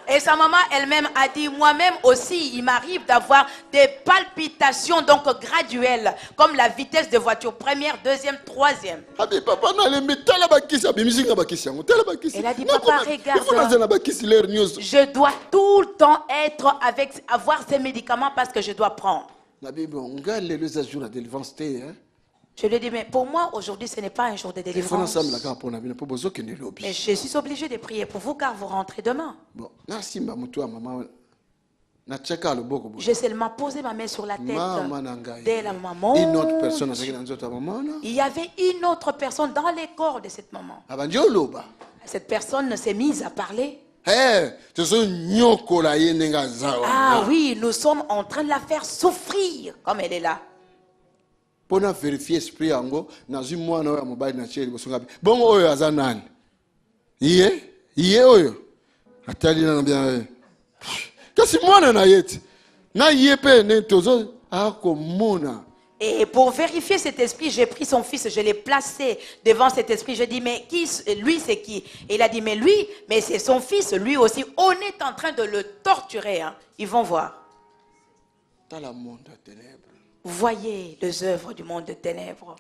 Et sa maman elle-même a dit, moi-même aussi, il m'arrive d'avoir des palpitations donc graduelles, comme la vitesse de voiture, première, deuxième, troisième. Elle a dit, papa, regarde, je dois tout le temps avoir ces médicaments parce que je dois prendre. Je lui ai dit, mais pour moi, aujourd'hui, ce n'est pas un jour de délivrance. Mais je suis obligé de prier pour vous car vous rentrez demain. J'ai seulement posé ma main sur la tête de la maman. Une autre personne. Il y avait une autre personne dans les corps de cette maman. Cette personne s'est mise à parler. Ah oui, nous sommes en train de la faire souffrir comme elle est là. Pour vérifier l'esprit yango nazu mwana oyo mobali na cheli bosonga bongo oyo azanani iye oyo atali na bien kasi mwana na yeti na yepe ne tozo akomona. Et pour vérifier cet esprit, j'ai pris son fils, je l'ai placé devant cet esprit. Je dis, mais qui, lui c'est qui? Et il a dit, mais lui, mais c'est son fils, lui aussi. On est en train de le torturer. Hein. Ils vont voir. Dans le monde de ténèbres. Voyez les œuvres du monde de ténèbres.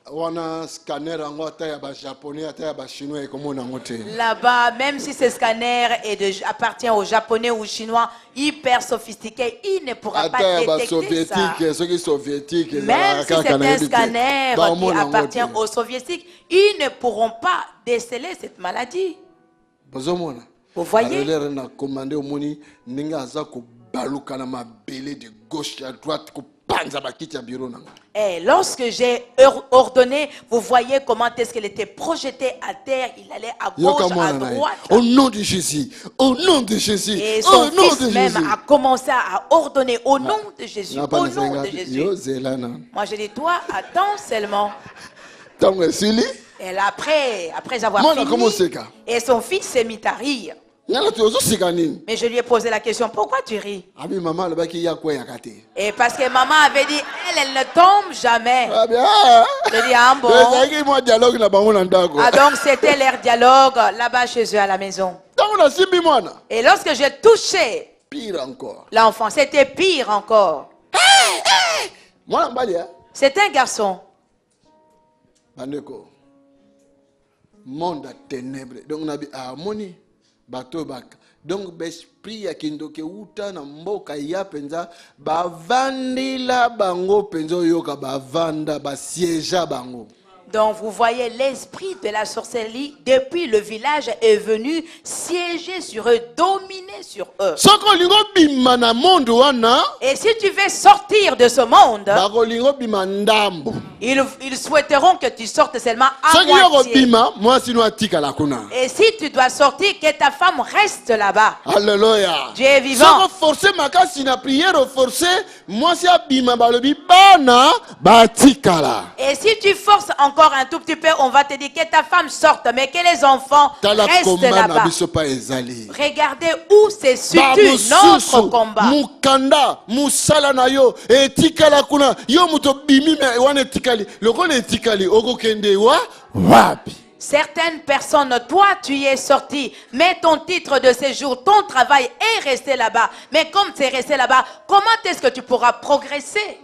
Là-bas, même si ce scanner appartient aux Japonais ou aux Chinois hyper sophistiqués, il ne pourra pas détecter ça. Même si c'est un scanner qui appartient aux soviétiques, ils ne pourront pas déceler cette maladie. Vous voyez? Et lorsque j'ai ordonné, vous voyez comment est-ce qu'elle était projetée à terre, il allait à gauche, à droite. Au nom de Jésus, au nom de Jésus, et son fils même a commencé à ordonner au nom de Jésus, au nom de Jésus. Moi je dis, toi, attends seulement. Et là, après avoir fini, et son fils s'est mis à rire. Mais je lui ai posé la question, pourquoi tu ris? Et parce que maman avait dit, elle ne tombe jamais. Je dis, ah bon. Ah donc c'était leur dialogue là-bas chez eux à la maison. Et lorsque j'ai touché l'enfant, c'était pire encore. C'est un garçon. Monde à ténèbres. Donc on a dit, harmonie. Donc l'esprit ya kindoke uta na mboka ya penza bavandila bango penzo yoka bavanda ba siège bango. Donc vous voyez, l'esprit de la sorcellerie depuis le village est venu siéger sur eux, dominer sur eux. Et si tu veux sortir de ce monde, ils souhaiteront que tu sortes seulement à moitié. Et si tu dois sortir, que ta femme reste là-bas. Alléluia. Dieu est vivant. Et si tu forces encore encore un tout petit peu, on va te dire que ta femme sorte, mais que les enfants Tala restent combat na là-bas. biso pa ezali. Regardez où se situe notre combat. Mukanda, musala na yo, etikala kuna, yo muto bimi me wana etikali. Loko na etikali, oko kende wa, wapi. Certaines personnes, toi tu y es sorti, mais ton titre de séjour, ton travail est resté là-bas. Mais comme tu es resté là-bas, comment est-ce que tu pourras progresser?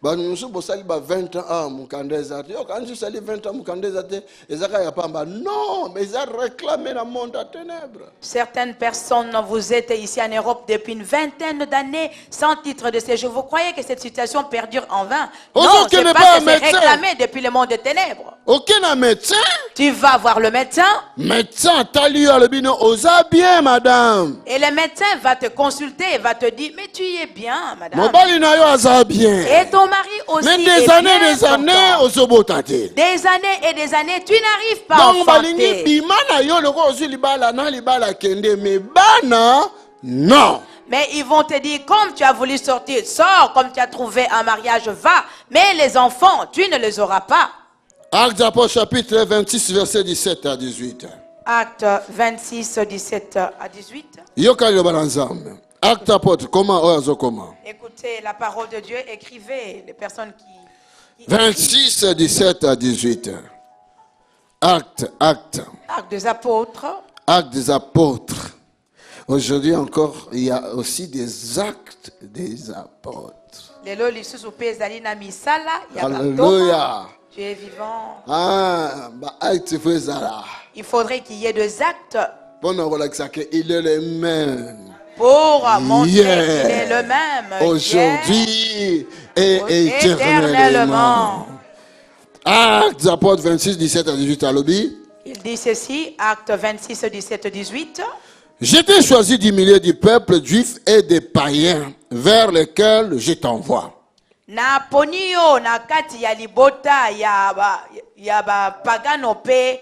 Ba nusu bosali ba 20 ans mukanda ezate. Yo quand tu sali 20 ans mukanda ezate, ezaka ya pamba. Non, mais ça réclame dans le monde à ténèbres. Certaines personnes, vous êtes ici en Europe depuis une vingtaine d'années sans titre de séjour. Vous croyez que cette situation perdure en vain? Non, c'est pas que c'est réclamé depuis le monde des ténèbres. Aucun médecin. Tu vas voir le médecin. Médecin, tali albino, osa bien, madame. Et le médecin va te consulter et va te dire, mais tu y es bien, madame. Mobali na yo osa bien. Et ton mari aussi. Mais est des années, bien des années, content. osobota te. Des années et des années, tu n'arrives pas à Donc balingi enfanter. bima na yo loko ozu libala na libala kende me bana non. Mais ils vont te dire, comme tu as voulu sortir, sors, comme tu as trouvé un mariage, va. Mais les enfants, tu ne les auras pas. Actes des Apôtres chapitre 26 verset 17 à 18. Acte 26, 17 à 18. Yoka yo balanzam. Actes des Apôtres comment ozo comment. Écoutez la parole de Dieu, écrivez les personnes qui 26 17 à 18. Actes. Actes des apôtres. Actes des Apôtres. Aujourd'hui encore, il y a aussi des actes des apôtres. Lelo lisusu pe ezali na misala ya Alléluia. Tu es vivant. Ah, bah acte faisala. Il faudrait qu'il y ait des actes Bon, on relaxe que il est le même. pour montrer Hier, qu'il est le même. aujourd'hui et éternellement. éternellement. Actes des Apôtres 26 17 à 18 à l'obit. Il dit ceci, Acte 26, 17, 18. J'étais choisi du milieu du peuple juif et des païens vers lesquels je t'envoie. Na ponio na kati ya libota ya ba pagano pe.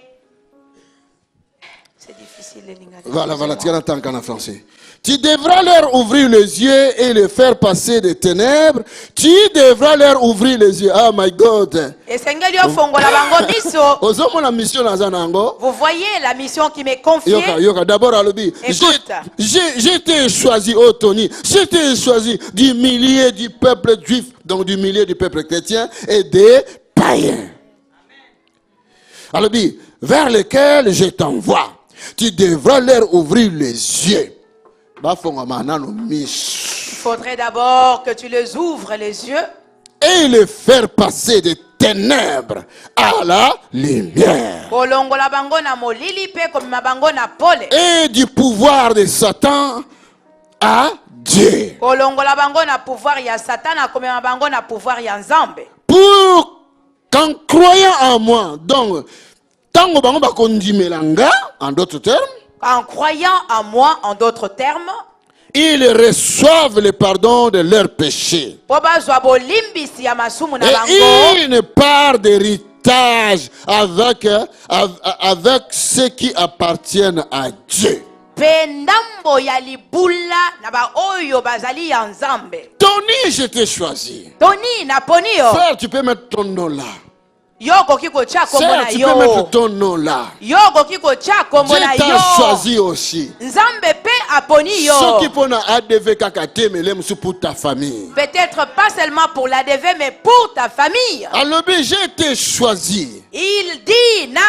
C'est difficile les lingala. Voilà, tu as tant qu'en français. Tu devras leur ouvrir les yeux et les faire passer des ténèbres. Tu devras leur ouvrir les yeux. Oh my God. Esengeli ofongola bango miso. Ozomo la mission na zanango. Vous voyez la mission qui m'est confiée. Yoka, d'abord à l'obi. Écoute. J'ai été choisi, oh Tony. J'ai été choisi du milieu du peuple juif, donc du milieu du peuple chrétien et des païens. Alobi, vers lesquels je t'envoie. Tu devras leur ouvrir les yeux. Il faudrait d'abord que tu les ouvres les yeux. Et les faire passer des ténèbres à la lumière. Kolongola bango na molili pe komema bango na pole. Et du pouvoir de Satan à Dieu. Kolongola bango na pouvoir ya Satan komema bango na pouvoir ya Nzambe. Pour qu'en croyant en moi, donc, tango bango bakondimelanga, en d'autres termes, En croyant en moi, en d'autres termes, ils reçoivent le pardon de leurs péchés. po bazwa bolimbisi ya masumu na Et bango. une part d'héritage avec ceux qui appartiennent à Dieu. Pe ndambo ya libula na ba oyo bazali ya Nzambe. Tony, je t'ai choisi. Toni na ponio. Frère, tu peux mettre ton nom là. Yoko kiko cha kombo Sœur, na tu peux mettre yo. ton nom là. Yoko kiko cha kombo Dieu na t'a yo. choisi aussi. Nzambe pe aponi yo. Ceux qui font ADV kakate, mais l'aiment pour ta famille. Peut-être pas seulement pour l'ADV, mais pour ta famille. Alors, j'ai été choisi. Il dit na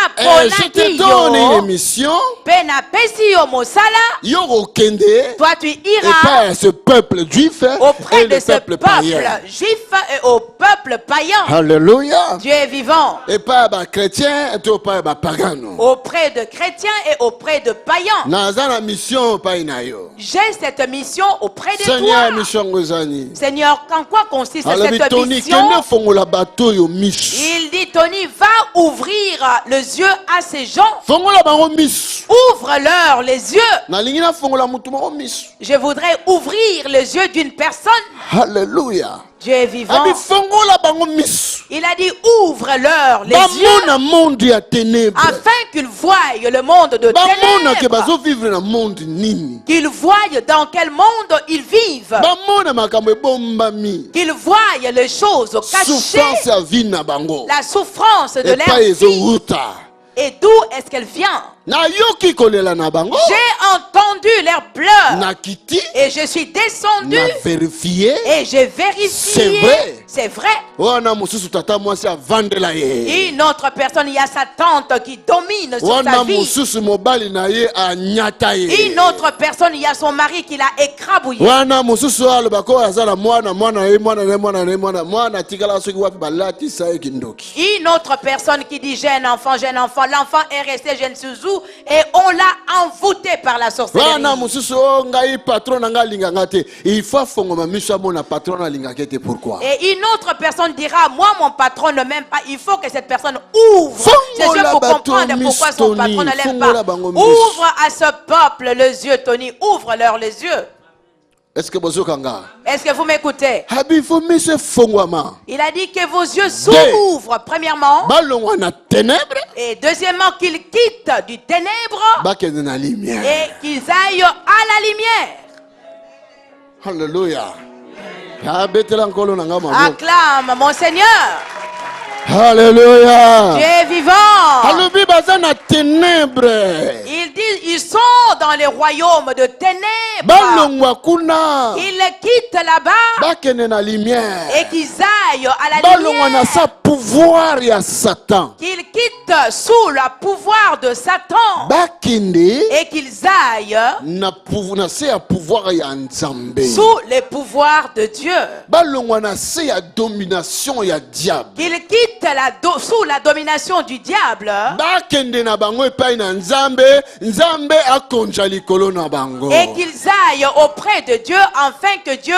Et je te ponaki donne une yo. émission. Pe na pesi yo mosala. Yoro Kende. Toi tu Et iras pas ce peuple juif auprès et de le ce peuple païen. juif et au peuple païen. Alléluia. Dieu est vivant. Et pas chrétien et pas pagano. Auprès de chrétiens et auprès de païens. Naza la mission païnayo. J'ai cette mission auprès de Seigneur toi. mission ngozani. Seigneur, en quoi consiste Alors cette Tony mission? kende fongola bateau yo misu. Il dit, Tony, va ouvrir les yeux à ces gens. Fongola bango misu. Ouvre-leur les yeux. Na lingi na fongola mutu moko misu. Je voudrais ouvrir les yeux d'une personne. Alléluia. Dieu est vivant. Abi fongola bango misu. Il a dit ouvre-leur les Bamona yeux monde ya ténèbres. afin qu'ils voient le monde de Bamona ke ténèbres. bazo vivre na monde nini. Qu'ils voient dans quel monde ils vivent. Bamona makambo ebombami. Qu'ils voient les choses Souffrance cachées. ya vie na bango. La souffrance de Et leur pas vie. ezowuta. Et d'où est-ce qu'elle vient? Na yoki kolela na bango. J'ai entendu leurs pleurs. Na kiti. Et je suis descendu. Na vérifié. Et j'ai vérifié. C'est vrai. C'est vrai. Wana mosusu tata mwasi avandela ye. Une autre personne, il y a sa tante qui domine sur sa Wana vie. mosusu mobali na ye anyata ye. Une autre personne, il y a son mari qui l'a écrabouillé. Wana mosusu alobaka ko azala mwana mwana tikala soki wapi balatisa ye kindoki. Une autre personne qui dit j'ai un enfant, l'enfant est resté jeune Suzu et on l'a envoûté par la sorcellerie. Wana mosusu o ngai patron na nga linganga te. Il faut fongoma miso mona patron na lingaka te pourquoi? Et une autre personne dira moi mon patron ne m'aime pas, il faut que cette personne ouvre ses yeux Fongola pour bato comprendre pourquoi son Miss patron ne Tony, l'aime fongola pas. bango Miss. Ouvre à ce peuple les yeux, Tony, ouvre-leur les yeux. Est-ce que bozo kanga? Est-ce que vous m'écoutez? Habi faut miso fongwama. Il a dit que vos yeux s'ouvrent premièrement Balongwa na ténèbres. et deuxièmement qu'ils quittent du ténèbre Bakende na lumière. et qu'ils aillent à la lumière. Alléluia. Abetela nkolo na nga maboko. Acclame mon Seigneur. Alléluia. Dieu est vivant. Alobi baza na ténèbres. Il dit ils sont dans les royaumes de ténèbres. Balongwa kuna. Ils quittent là-bas Bakende na lumière. et qu'ils aillent à la Balongwa na lumière. sa pouvoir ya Satan. Qu'ils quittent sous le pouvoir de Satan Bakende et qu'ils aillent na se ya pouvoir ya Nzambe. sous les pouvoirs de Dieu. Balongwa na se ya domination ya diable. Qu'ils quittent sous la domination du diable Bakende na bango epai na Nzambe. Nzambe akonja likolo na bango. et qu'ils aillent auprès de Dieu afin que Dieu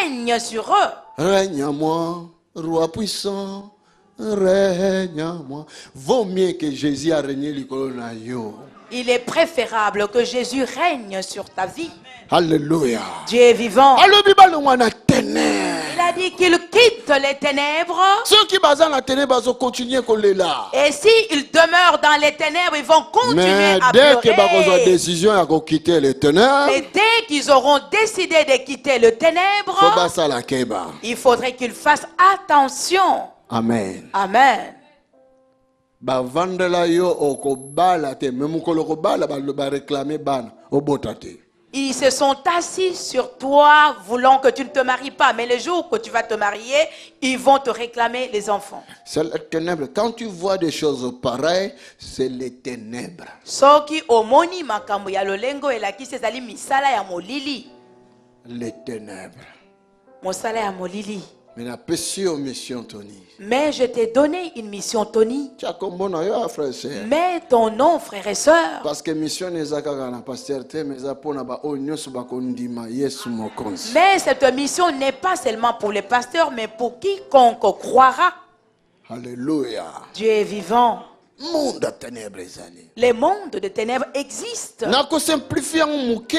règne sur eux. Règne à moi, roi puissant, règne à moi. Vaut mieux que Jésus a régné likolo na yo. Il est préférable que Jésus règne sur ta vie. Alléluia. Dieu est vivant. Alobi balongwa na ténèbres. Il a dit qu'il quitte les ténèbres. Ceux qui baza na ténèbres bazo continuer kolela. Et s'ils demeurent dans les ténèbres, ils vont continuer Mais à dès que bakozwa pleurer. décision ya ko quitter les ténèbres, Mais dès qu'ils auront décidé de quitter le faut ténèbre, basala keba. il faudrait qu'ils fassent attention. Amen. Amen. Bavandela yo okobala te, même mukolo kobala ba réclamer bana obota te. Ils se sont assis sur toi, voulant que tu ne te maries pas. Mais le jour que tu vas te marier, ils vont te réclamer les enfants. C'est les ténèbres. Quand tu vois des choses pareilles, c'est les ténèbres. Soki omoni makambo ya lolengo elakisi ezali misala ya molili. Les ténèbres. Mosala ya molili. Mais la péché mission Tony. Mais je t'ai donné une mission, Tony. Tu as combien yo frère et sœur. Mets ton nom, frère et sœur. Parce que mission ezaka na pasteur te mais za pona ba onyoso ba kondima Yesu mokonzi. Mais cette mission n'est pas seulement pour les pasteurs, mais pour quiconque croira. Alléluia. Dieu est vivant. Monde de ténèbres ezali. Les mondes de ténèbres existent. Na ko simplifier muke.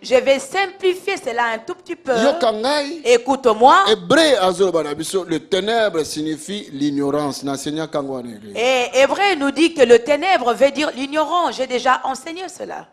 Je vais simplifier cela un tout petit peu. Yokangai. Écoute-moi. Hébreu azolo na biso, le ténèbre signifie l'ignorance. Na Seigneur kango na église. Et Hébreu nous dit que le ténèbre veut dire l'ignorance. J'ai déjà enseigné cela.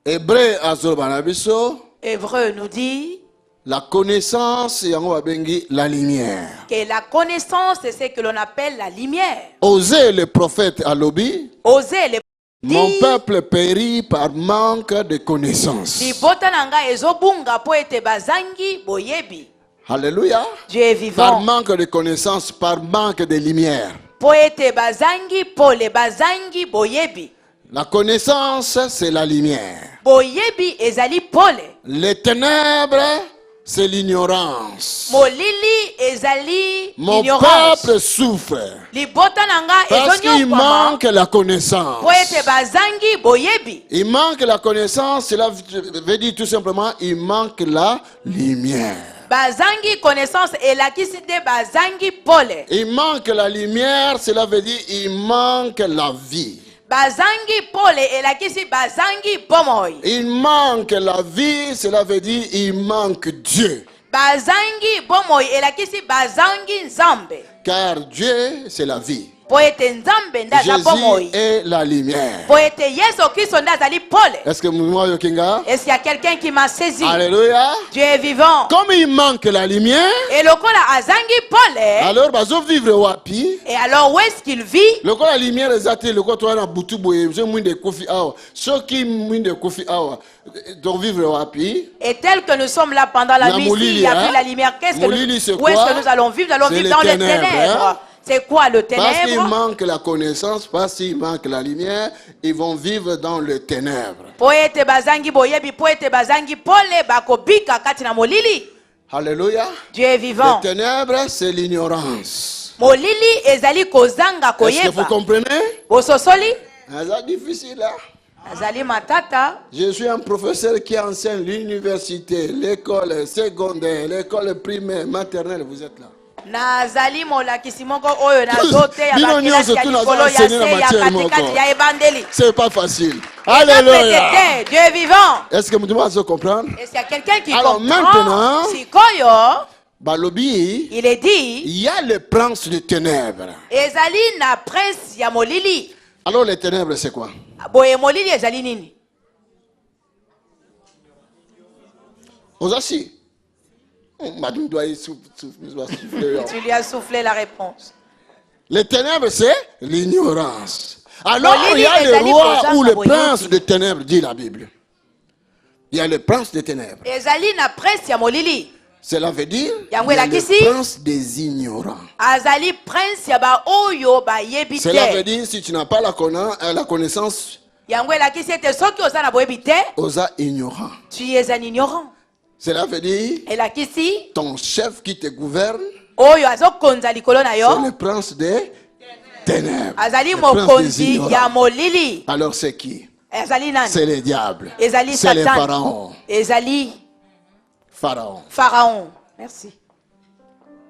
Hébreu azolo na biso, Hébreu nous dit la connaissance yango babengi la lumière. que la connaissance, c'est ce que l'on appelle la lumière. Osez le prophète à l'obi. Osez les Mon peuple périt par manque de connaissance. libota nanga ezobunga po ete bazangi boyebi. Alléluia. Dieu est Par vivant. manque de connaissance, par manque de lumière. Po ete bazangi po le bazangi boyebi. La connaissance, c'est la lumière. Boyebi ezali pole. Les ténèbres, c'est l'ignorance. Molili ezali Mon ignorance. peuple souffre Libota nanga parce qu'il ezonyokwama manque la connaissance. po ete bazangi boyebi. Il manque la connaissance, cela veut dire tout simplement, il manque la lumière. Bazangi connaissance elakisi te bazangi pole. Il manque la lumière, cela veut dire il manque la vie. Bazangi pole elakisi bazangi bomoi. Il manque la vie, cela veut dire il manque Dieu. bazangi bomoi elakisi bazangi nzambe. Car Dieu, c'est la vie. Po ete nzambe ndaza bomoi. Jésus est la lumière. Po ete Yesu Kristo ndazali pole. Est-ce que vous voyez Kinga? Est-ce qu'il y a quelqu'un qui m'a saisi? Alléluia. Dieu est vivant. Comme il manque la lumière, Et lokola azangi pole. alors bazo vivre wapi? Et alors où est-ce qu'il vit? Lokola la lumière ezate lokola toi na butu boye, je mwinde kofi awa. Soki mwinde kofi awa, donc vivre wapi? Et tel que nous sommes là pendant la La nuit, molili, s'il n'y a hein? plus la lumière, Molili, c'est où est-ce quoi? que nous allons vivre? Nous allons C'est vivre les dans les ténèbres, ténèbres. hein? C'est quoi le Parce qu'il ténèbre? manque la connaissance, parce qu'il manque la lumière, ils vont vivre dans les ténèbres. Po ete bazangi boyebi, po ete bazangi pole, bakobika kati na molili. Alléluia. Dieu est vivant. Les ténèbres, c'est l'ignorance. Molili ezali kozanga Est-ce que vous koyeba. comprenez? Bososoli? C'est difficile là. Azali matata. Je suis un professeur qui enseigne l'université, l'école secondaire, l'école primaire, maternelle. Vous êtes là. Nazali molakisi moko oyo nazote ya Bino nyonso bakilasi ya tu likolo nazo ya enseigner se na ya matière moko. katikati ya ebandeli. C'est pas facile. Eza Alléluia. petite, Dieu est vivant. Est-ce que vous devez comprendre? Est-ce qu'il y a quelqu'un qui Alors, comprend? maintenant, Sikoyo, Balobi, il est dit, il y a le prince des ténèbres. ezali na prince ya molili. Alors les ténèbres, c'est quoi? Boye molili ezali nini? Aux assis. Madame doit y souffler. Tu lui as soufflé la réponse. Les ténèbres, c'est l'ignorance. Alors, il y a Molili le ezali roi kozanga ou le boyebi. prince des ténèbres, dit la Bible. Il y a le prince des ténèbres. Ezali na prince ya molili. Cela veut dire Yango il y a elakisi? le prince des ignorants. Azali prince ya ba oyo ba yebi Cela veut te. dire si tu n'as pas la connaissance, Yango elakisi ete soki oza na boyebi te, osa ignorant. tu es un ignorant. Cela veut dire Elakisi ton chef qui te gouverne, oyo azokonza likolo na c'est yo. le prince des ténèbres. Azali Le prince des mokonzi ignorants. ya molili. Alors c'est qui? Ezali nani? C'est les diables. Ezali C'est les Satan. pharaons. Ezali Pharaon. Pharaon. Merci.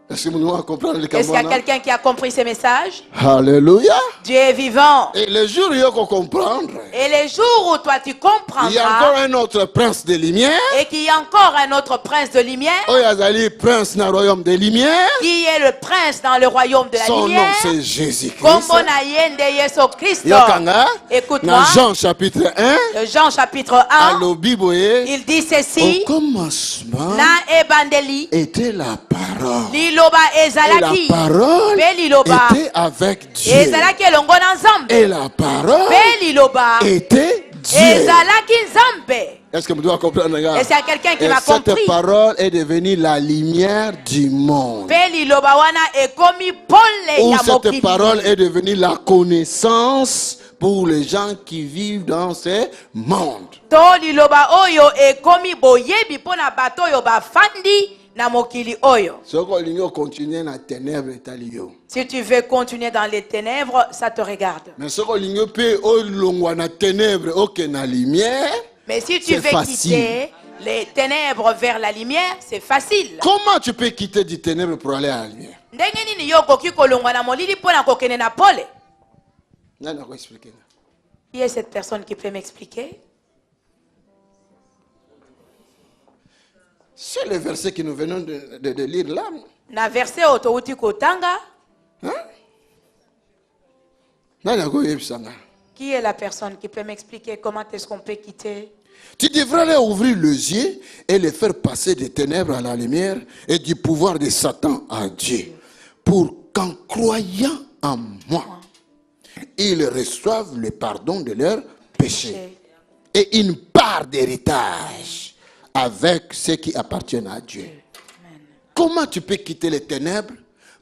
Est-ce que nous devons comprendre le Est-ce qu'il y a Cameroun? quelqu'un qui a compris ces messages? Alléluia. Dieu est vivant. Et le jour où il faut comprendre, Et les jours où toi tu il y a encore comprendras un autre prince de lumière. et qu'il y a encore un autre prince de lumière Oh, Yazali, prince dans le royaume de lumière. qui est le prince dans le royaume de la Son nom, lumière. c'est Jésus-Christ. Kombo na yende Yesu Christ. Yokanga, Écoute-moi. dans Jean chapitre 1, Le Jean chapitre 1, à l'Obiboé, il dit au ceci. commencement Na ebandeli était la parole. liloba Et la ezalaki. parole Pe liloba était avec Dieu. ezalaki elongo na nzambe. Et la parole Pe liloba était Dieu. ezalaki nzambe. Est-ce que vous devez comprendre, gars? Est-ce qu'il y a quelqu'un qui Et m'a cette compris? parole est devenue la lumière du monde. Pe liloba wana ekomi pole Ou ya cette mokili. parole est devenue la connaissance pour les gens qui vivent dans ce monde. To liloba oyo ekomi boyebi mpona bato oyo bafandi na mokili oyo. Ce qu'on continue dans les ténèbres est à l'io. Si tu veux continuer dans les ténèbres, ça te regarde. Mais ce qu'on peut dans les ténèbres ok na lumière. Mais si tu C'est veux facile. quitter les ténèbres vers la lumière, c'est facile. Comment tu peux quitter du ténèbre pour aller à la lumière? Ndenge nini yo okoki kolongwa na molili mpona kokende na pole? Nani expliquer? Qui est cette personne qui peut m'expliquer? C'est le verset que nous venons de lire là. Na verset oyo touti kotanga, Hein? Nani akoyebisanga? qui est la personne qui peut m'expliquer comment est-ce qu'on peut quitter? Tu devrais leur ouvrir les yeux et les faire passer des ténèbres à la lumière et du pouvoir de Satan à Dieu, pour qu'en croyant en moi, ils reçoivent le pardon de leurs péchés et une part d'héritage avec ceux qui appartiennent à Dieu. Comment tu peux quitter les ténèbres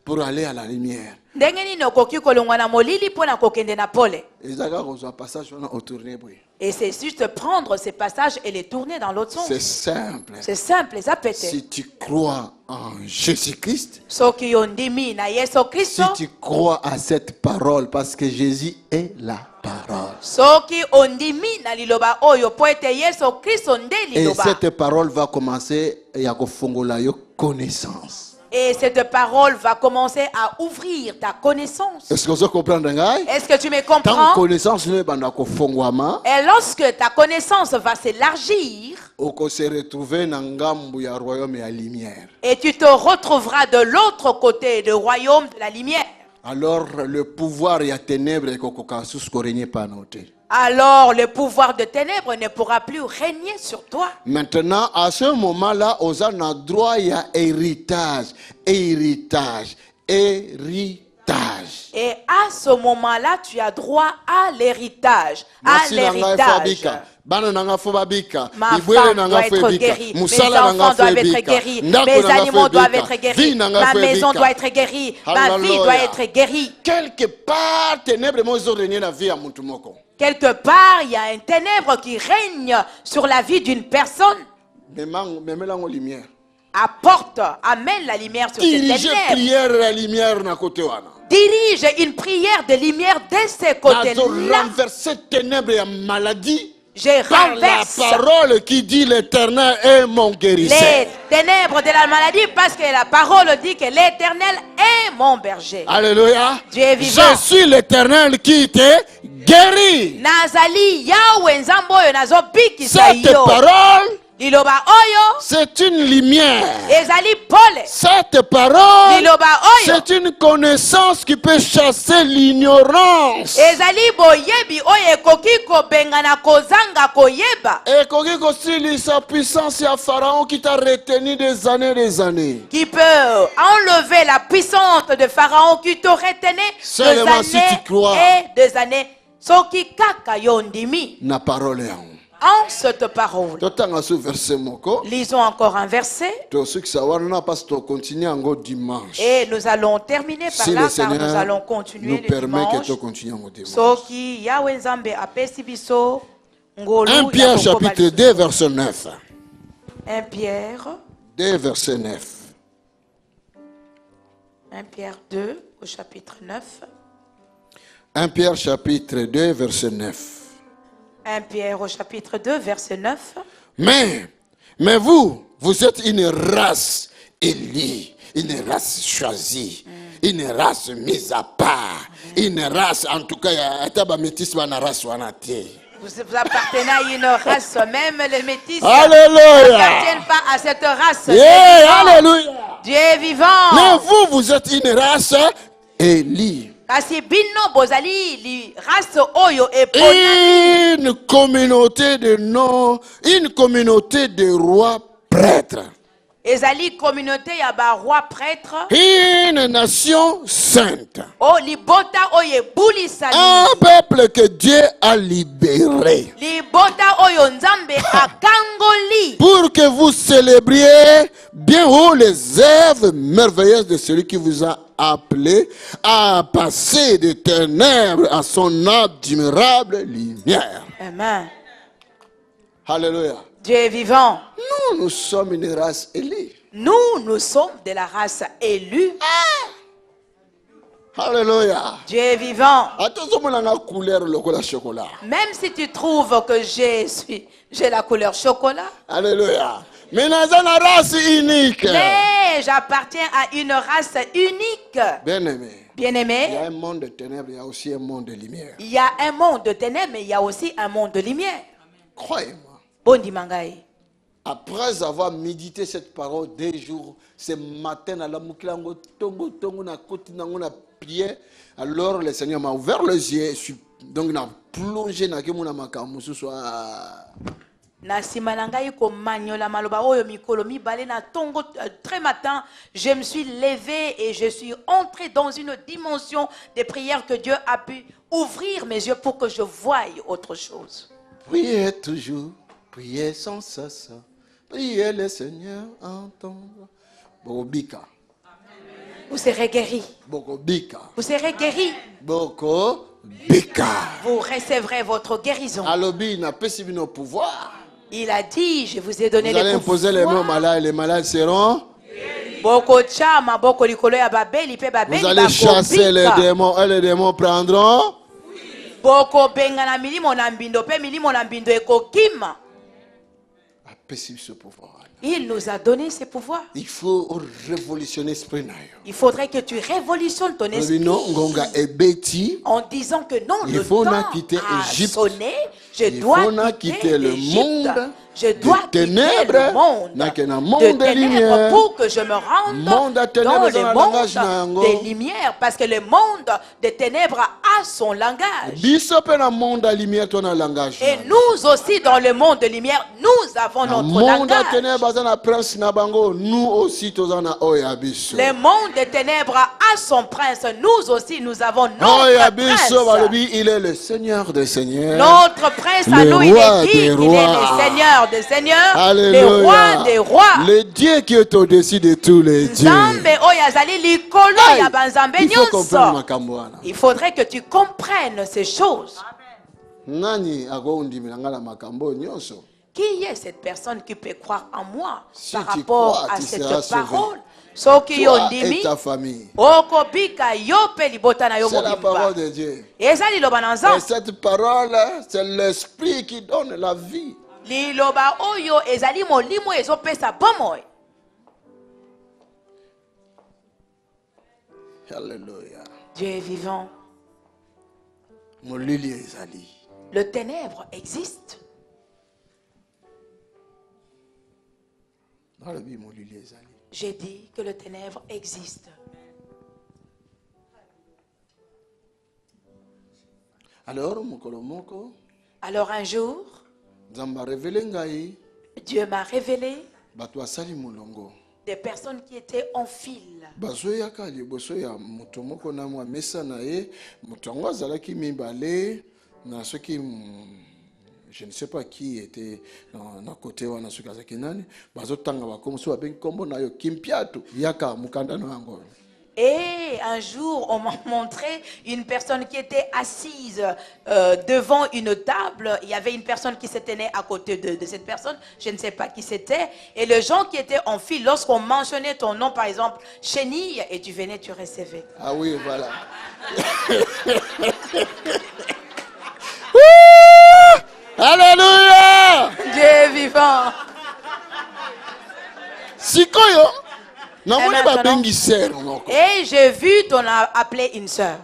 pour aller à la lumière? Ndenge nini okoki kolongwa na molili mpona kokende na pole? Et c'est juste prendre ces passages et les tourner dans l'autre sens. C'est simple. C'est simple, ça peut être. Si tu crois en Jésus-Christ, Soki yo ndimi na Yesu si Kristo, tu crois à cette parole, parce que Jésus est la parole. soki ondimi na liloba oyo po ete Yesu Kristo nde Et liloba. cette parole va commencer à faire connaissance. Et cette parole va commencer à ouvrir ta connaissance. Est-ce que vous comprenez? Est-ce que tu me Tant comprends? connaissance ne banda ko fongwama, Et lorsque ta connaissance va s'élargir, oko se retrouver na ngambu ya royaume ya lumière. et tu te retrouveras de l'autre côté du royaume de la lumière, Alors le pouvoir ya ténèbres kokoka sus ko régner pas noté. alors le pouvoir de ténèbres ne pourra plus régner sur toi. Maintenant, à ce moment-là, on a droit à héritage, héritage, héritage. Et à ce moment-là, tu as droit à l'héritage. À l'héritage. Ma femme doit être guérie, mes enfants doivent être guéris, mes animaux doivent être guéris, ma maison doit être guérie, ma vie doit être guérie. Quelque part, ténèbres mo zo régner la vie à mutu moko. Quelque part, il y a un ténèbre qui règne sur la vie d'une personne. Memelango lumière. Apporte, amène la lumière sur ces Dirige ténèbres. prière la lumière na côté wana. Dirige une prière de lumière de ces côtés-là. Renverser ténèbres et maladie. Je Par la renverse parole qui dit l'Éternel est mon guérisseur. les ténèbres de la maladie parce que la parole dit que l'Éternel est mon berger. Alléluia. Dieu est vivant. Je suis l'Éternel qui te guérit. Nazali Yahweh nzambo oyo nazobikisa Cette yo. parole, Liloba oyo c'est une lumière. ezali pole. Cette parole, Liloba oyo c'est une connaissance qui peut chasser l'ignorance. ezali boyebi oyo ekoki kobengana kozanga koyeba. Et aussi sa puissance à Pharaon qui t'a retenu des années. Qui peut enlever la puissance de Pharaon qui t'aurait tenu Seulement des si années tu crois. et des années. Soki kaka yondimi Na parole en. en cette parole. Totanga sous verset moko. Lisons encore un verset To ceux qui savoir na parce que continue encore dimanche. et nous allons terminer par Si là le car nous Seigneur allons continuer nous le permet que dimanche. tu continues en dimanche. Soki Yahweh Nzambe apesi biso ngolu 1 ya Pierre kokoba chapitre lisusu. 2 verset 9. 1 Pierre 2 verset 9. 1 Pierre 2 au chapitre 9. 1 Pierre chapitre 2 verset 9. 1 Pierre au chapitre 2 verset 9. Mais vous êtes une race élie, une race choisie, une race mise à part, une race, en tout cas, il y a métis na race wanate. Vous appartenez à une race, même les métis Alléluia. n'appartiennent pas à cette race. Yeah, alléluia. Dieu est vivant. Mais vous êtes une race élie. Kasi bino bozali li race oyo eponami. Une communauté de noms, une communauté de rois prêtres. Ezali communauté ya ba roi prêtre. Une nation sainte. O libota oyo ebulisali. Un peuple que Dieu a libéré. Libota oyo nzambe akangoli. Pour que vous célébriez bien haut les œuvres merveilleuses de celui qui vous a appelé à passer des ténèbres à son admirable lumière. Amen. Alléluia. Dieu est vivant. Nous sommes une race élue. Nous sommes de la race élue. Alléluia. Dieu est vivant. Attention, la couleur le chocolat. Même si tu trouves que j'ai la couleur chocolat, Alléluia. Mais nous sommes une race unique. mais j'appartiens à une race unique. Bien-aimé. Il y Bien-aimé, a un monde de ténèbres, il y a aussi un monde de lumière. il y a un monde de ténèbres, mais il y a aussi un monde de lumière. Croyez-moi. Bondi mangai. Après avoir médité cette parole des jours, ce matin, à la moukilango, tongo, tongo, na koti, nango, na prière, alors le Seigneur m'a ouvert les yeux, donc na plongé na kemuna makamu, ce soit. Na nsima na ngai komanyola maloba oyo mikolo mibale na tongo très matin, je me suis levé et je suis entré dans une dimension de prière que Dieu a pu ouvrir mes yeux pour que je voie autre chose. Priez toujours, priez sans cesse, priez le Seigneur entendre. Bokobika. Vous serez guéris. Bokobika. Vous serez guéris. Bokobika. Vous recevrez votre guérison. Alobi n'a pas si nos pouvoirs. Il a dit, je vous ai donné Vous allez les imposer les mains aux malades et les malades seront. Boko chama, boko likolo ya babeli pe babeli. Vous allez chasser les démons et les démons prendront. Boko benga na milimo na mbindo pe milimo na mbindo ekokima. apesi biso pouvoir. Il nous a donné ses pouvoirs. Il faut révolutionner l'esprit. Il faudrait que tu révolutionnes ton esprit Ngonga ebeti. en disant que non, Il le faut temps quitter a Égypte. sonné. Je Il dois faut quitter le l'Égypte. monde Je dois quitter ténèbres, le monde monde de des lumières, ténèbres pour que je me rende monde à ténèbres dans dans le le langage na monde yango. des lumières. Parce que le monde des ténèbres a son langage. Biso pe na monde à lumière ton langage. Et nous aussi, dans le monde de lumière, nous avons Na notre monde à langage. ténèbres na prince na bango, nous aussi tozana oya biso. Le monde des ténèbres a son prince. Nous aussi, nous avons Oya notre biso prince. balobi, il est le Seigneur des seigneurs. Notre prince à Le nous, il roi est dit des qu'il est rois. le Seigneur des seigneurs, Alléluia. le roi des rois. Le Dieu qui est au-dessus de tous les dieux. Nzambe oyo azali likolo Aïe, ya banzambe il faut comprendre nyonso. makambo wana. Il faudrait que tu comprennes ces choses. Nani akondimela ngala makambo nyonso. Qui est cette personne qui peut croire en moi Si par tu rapport crois, à tu cette seras sauvé. parole? Soki yo Toi et ndimi ta famille. okobika yo pe libota na yo C'est la mobimba. parole de Dieu. Eza liloba na Et Nzambe. cette parole, c'est l'esprit qui donne la vie. Liloba oyo ezali molimo ezopesa bomoi. Alléluia. Dieu est vivant. Molili ezali. Le ténèbre existe. Dans la vie, molili ezali. J'ai dit que le ténèbre existe. Alors, mokolo moko, Alors un jour, Nzambe a révélé ngai, Dieu m'a révélé bato asali mulongo. des personnes qui étaient en file. Bazoyaka liboso ya moto moko na mwa mesa na ye, moto yango azalaki mibale na soki je ne sais pas qui était na côté wana soki azalaki nani, bazotanga bakomo so babengi kombo na yo kimpiatu yaka mukanda no yango. Et un jour, on m'a montré une personne qui était assise devant une table. Il y avait une personne qui se tenait à côté de cette personne. Je ne sais pas qui c'était. Et les gens qui étaient en file, lorsqu'on mentionnait ton nom, par exemple, Chenille, et tu venais, tu recevais. Ah oui, voilà. Alléluia! Dieu est vivant. Sikoyo, namoni maintenant- babengi sœur moko. Et j'ai vu ton appelé une sœur.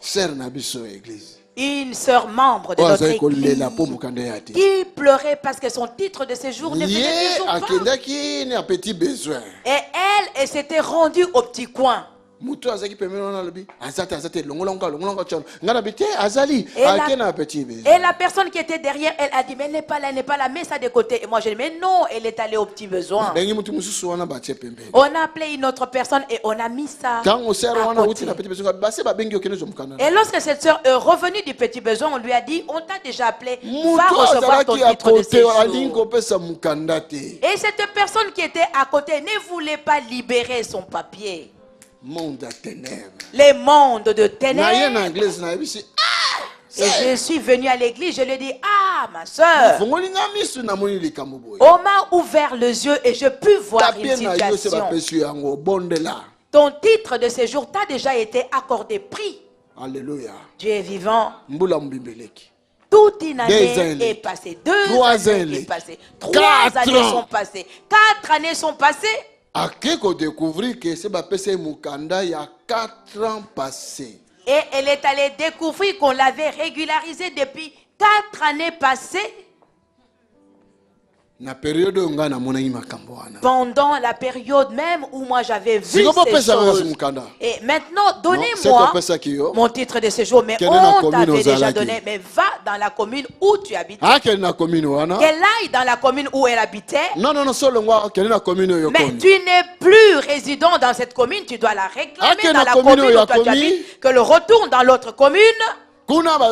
Sœur na biso église. Une sœur membre de Oyo notre azali église. kolela po mokanda ya te. Qui pleurait parce que son titre de séjour ne venait Ye toujours pas. akendaki na petit besoin. Et elle s'était rendue au petit coin. Mutu azaki pembeni wana alobi azate longolonga tshano ngana bite azali Et la- ake na petit besoin. Et la personne qui était derrière, elle a dit, mais elle n'est pas là, elle n'est pas là, mets ça de côté. Et moi, j'ai dit, mais non, elle est allée au petit besoin. Bengi mutu mususu wana batie pembeni. On a appelé une autre personne et on a mis ça Tango sœur à wana côté. uti na petit besoin base babengi okene zo mukanda. Et lorsque cette sœur est revenue du petit besoin, on lui a dit, on t'a déjà appelé, va Mutu recevoir ton azalaki à titre de côté alingi séjour. kopesa mukanda te. Et cette personne qui était à côté ne voulait pas libérer son papier. Monde à ténèbres. Les mondes de Na ye ténèbres. na église na yebisi Et je suis venue à l'église, je lui ai dit, ah, ma soeur, fongolinga misu na moni likambo boye. on m'a ouvert les yeux et je peux voir une Tapie na yo se situation. bapesi yango bondela. Ton titre de séjour t'a déjà été accordé, pris. Alléluia. Dieu est vivant. Mbula mbimbeleki. Toute une 2 ans année est passée. 2 3 années ans. est passée. 3 4 années ans. sont passées. 4 années sont passées. Ake ko découvrir que se bapesi mukanda ya 4 ans passés. Et elle est allée découvrir qu'on l'avait régularisé depuis 4 années passées. Na période nga na monaki makambo wana. Pendant la période même où moi j'avais vu Siko ces pesa choses. mukanda. Et maintenant, C'est donnez-moi pesa kiyo. mon titre de séjour. Mais Quelle est la on commune t'avait aux déjà Alaki? donné. Mais va dans la commune où tu habites. Ake na commune wana. Qu'elle aille dans la commune où elle habitait. Non, solo ngwa kele na commune yo Mais komi. tu n'es plus résident dans cette commune. Tu dois la réclamer Ah, dans la commune où toi tu habites. Que le retourne dans l'autre commune. Kuna ba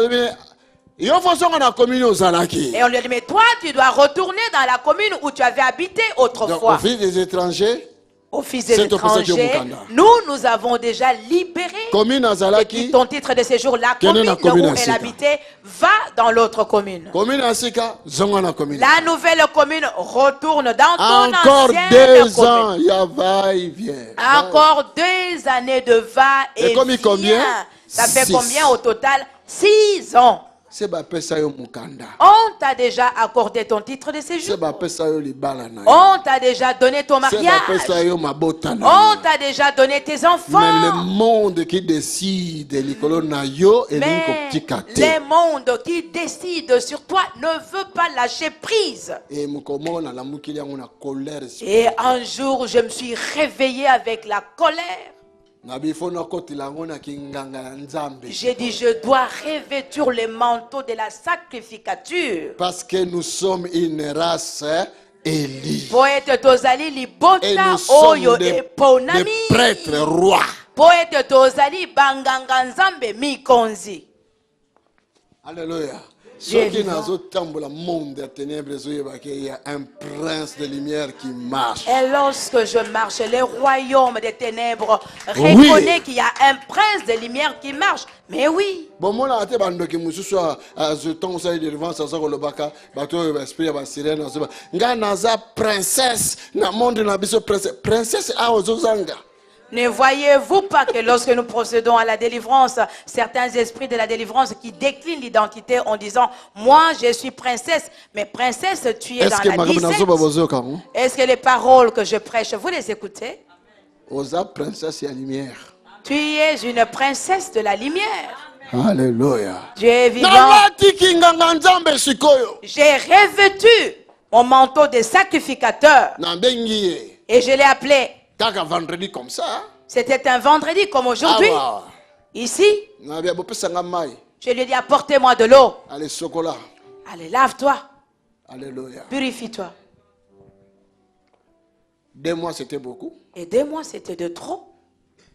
yo fosonga na commune ozalaki. Et on lui a dit, mais toi, tu dois retourner dans la commune où tu avais habité Donc autrefois. au fils des étrangers, Au fils des c'est au Pasteur étrangers, Mukanda. nous avons déjà libéré. commune Et azalaki, puis ton titre de séjour, la Quelle est commune la commune où à elle Sika? habitait, va dans l'autre commune. commune asika zonga na commune. La nouvelle commune retourne dans ton Encore ancienne 2 commune. ans, ya va-et-vient. Encore 2 années de va et commis vient. combien? Ça fait 6. combien au total? 6 ans. Se bapesa yo mukanda. On t'a déjà accordé ton titre de séjour. Se bapesa yo libala na yo. On t'a déjà donné ton Se mariage. bapesa yo mabota na On yo. t'a déjà donné tes Mais le enfants. monde qui décide likolo na yo elingi Mais kotika te. les mondes qui décident sur toi ne veulent pas lâcher prise. Et mukomona la mukili yango na colère. Et un jour, je me suis réveillé avec la colère. Na bifo na kotila yango na kinganga ya Nzambe. J'ai dit, je dois revêtir les manteaux de la sacrificature. Parce que nous sommes une race élue. Poète tozali Et libota nous sommes oyo des eponami. prêtres rois. Poète tozali banganga nzambe mikonzi. Alléluia. Dieu est Ceux qui vivant. n'ont pas le monde des ténèbres, il y a un prince de lumière qui marche. Et lorsque je marche, les royaumes des ténèbres Oui. reconnaissent qu'il y a un prince de lumière qui marche. Mais oui. Bon, moi, là, je bandoki mususu a jeton ça de devant ça le baka bato esprit ba sirène ça. Nga naza princesse na monde na biso princesse a ozozanga. Ne voyez-vous pas que lorsque nous procédons à la délivrance, certains esprits de la délivrance qui déclinent l'identité en disant « Moi, je suis princesse », mais princesse, tu es Est-ce dans que la Marie Nazo disette. babozoka hein? Est-ce que les paroles que je prêche, vous les écoutez? Oza princesse ya lumière. Tu es une princesse de la lumière. Alléluia. Dieu est vivant. Nalati kinganga Nzambe sikoyo. J'ai revêtu mon manteau de sacrificateur Na bengi ye. et je l'ai appelé. Kaka vendredi comme ça. Hein? C'était un vendredi comme aujourd'hui. Ah, Ici, na bia bopesa nga mai. je lui ai dit apportez-moi de l'eau. Allez chocolat. Allez, lave-toi, Alléluia. purifie-toi. 2 mois c'était beaucoup. Et 2 mois, c'était de trop.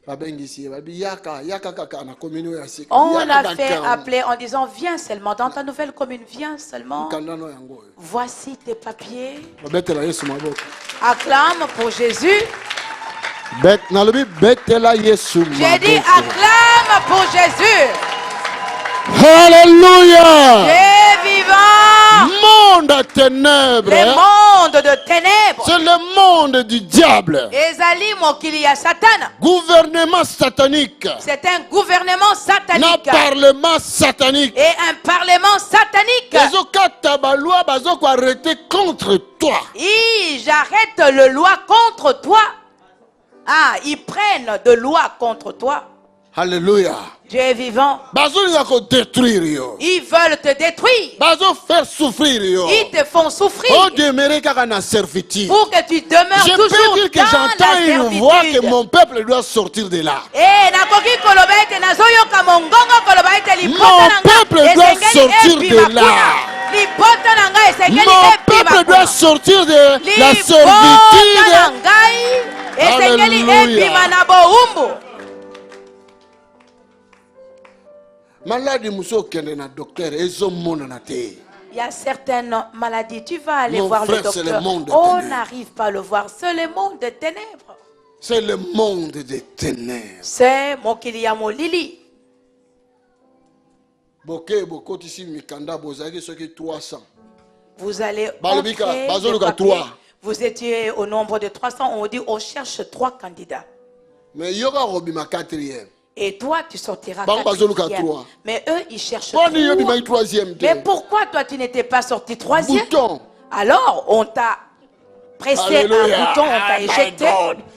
Babengisi babi yaka kaka na commune ya sika. On l'a fait appeler en disant viens seulement dans ta nouvelle commune, viens seulement. Kandano yango. Voici tes papiers. Betela Yesu maboko. Acclame pour Jésus. Bet nalobi betela Yesu maboko. J'ai dit acclame pour Jésus. Alléluia. Dieu vivant. Monde à ténèbres. Le monde de ténèbres. C'est le monde du diable. Ezali mokili ya Satan. Gouvernement satanique. C'est un gouvernement Na satanique. parlement satanique. Et un parlement satanique. Bazokata ba loi bazoko arrêter contre toi. J'arrête le loi contre toi. Ah, ils prennent de loi contre toi. Alléluia. Dieu est vivant. Bazolinga ko détruire yo. Ils veulent te détruire. Bazo faire souffrir yo. Ils te font souffrir. Oh demeurer kaka na servitude. Pour que tu demeures Je toujours peux dire que dans j'entends la une voix que servitude. mon peuple doit sortir de là. Eh, nakoki koloba ete nazoyoka mongongo koloba ete Mon libota na nga peuple doit esengeli sortir ebima de là. kuna. Libota na nga esengeli Mon ebima peuple kuna. doit sortir de la Libota na servitude. ngai esengeli Alléluia. ebima na boumbu. Maladi muso kende na docteur ezomona na te. Il y a certaines maladies, tu vas aller Mon voir le frère, c'est le docteur. monde des On ténèbres. n'arrive pas à le voir, c'est le monde des ténèbres. C'est le monde des ténèbres. C'est mokili ya molili. Boke bokotisi mikanda bozaki soki 300. Vous allez Balobika, entrer des bazoluka papiers. 3. Vous étiez au nombre de 300, on dit on cherche 3 candidats. Mais yoka robima 4e. Et toi, tu sortiras Bango bazoluka 4e. 3. Mais eux, ils cherchent Boni yobima 3. 3e Mais te. pourquoi toi, tu n'étais pas sorti 3e? Bouton. Alors, on t'a pressé un bouton, on t'a éjecté.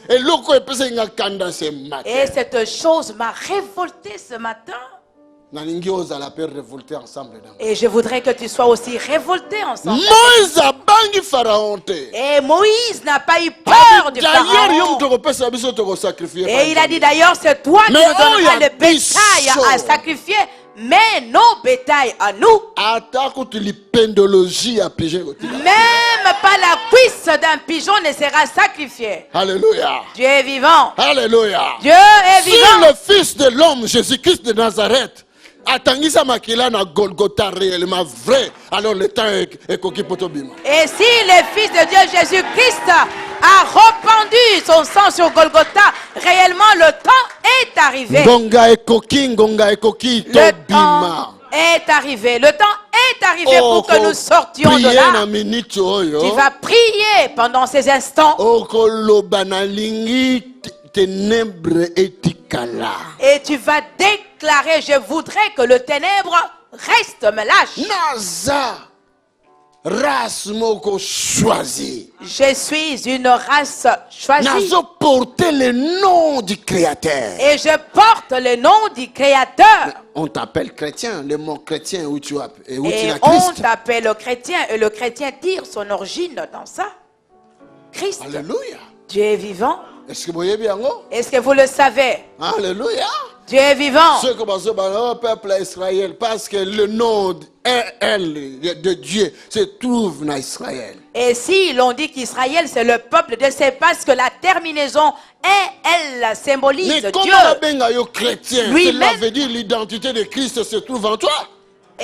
Et loko epesa nga kanda ce matin. Et cette chose m'a révolté ce matin. Nalingi ozala pe révolter ensemble. Et je voudrais que tu sois aussi révolté ensemble. Moïse abangi Pharaon te. Et Moïse n'a pas eu peur du D'ailleurs, yo pharaon. mutoko pesa biso toko sacrifier. Et il a dit d'ailleurs, c'est toi qui Mais nous donneras oh, y a le bétail biso. à sacrifier, mais nos bétails à nous. Atako tu lipendologie à pigeon. Même pas la cuisse d'un pigeon ne sera sacrifiée. Alléluia. Dieu est vivant. Alléluia. Dieu est Si vivant. le fils de l'homme, Jésus-Christ de Nazareth, atangisa makila na Golgotha réellement vrai, alors le temps est coquille potobima. Et si le Fils de Dieu Jésus-Christ a répandu son sang sur Golgotha, réellement le temps est arrivé. Ngonga e coquille Le tobima. temps est arrivé. Le temps est arrivé pour que nous sortions de prier na là. minute oyo. Tu vas prier pendant ces instants. Okoloba na lingi ténèbres etikala. Et tu vas déclarer, je voudrais que le ténèbre reste, me lâche. Naza race moko choisi. Je suis une race choisie. Nazo porter le nom du Créateur. Et je porte le nom du Créateur. On t'appelle chrétien, le mot chrétien où tu Et as on Christ. t'appelle le chrétien. Et le chrétien tire son origine dans ça. Christ. Alléluia. Dieu est vivant. Est-ce que vous voyez bien? Est-ce que vous le savez? Alléluia. Dieu est vivant. Ce que vous le peuple Israël, parce que le nom de Dieu se trouve dans Israël. Et si l'on dit qu'Israël c'est le peuple de Dieu, c'est parce que la terminaison elle symbolise Mais Dieu. comment on chrétien? Lui-même. Cela veut dire l'identité de Christ se trouve en toi.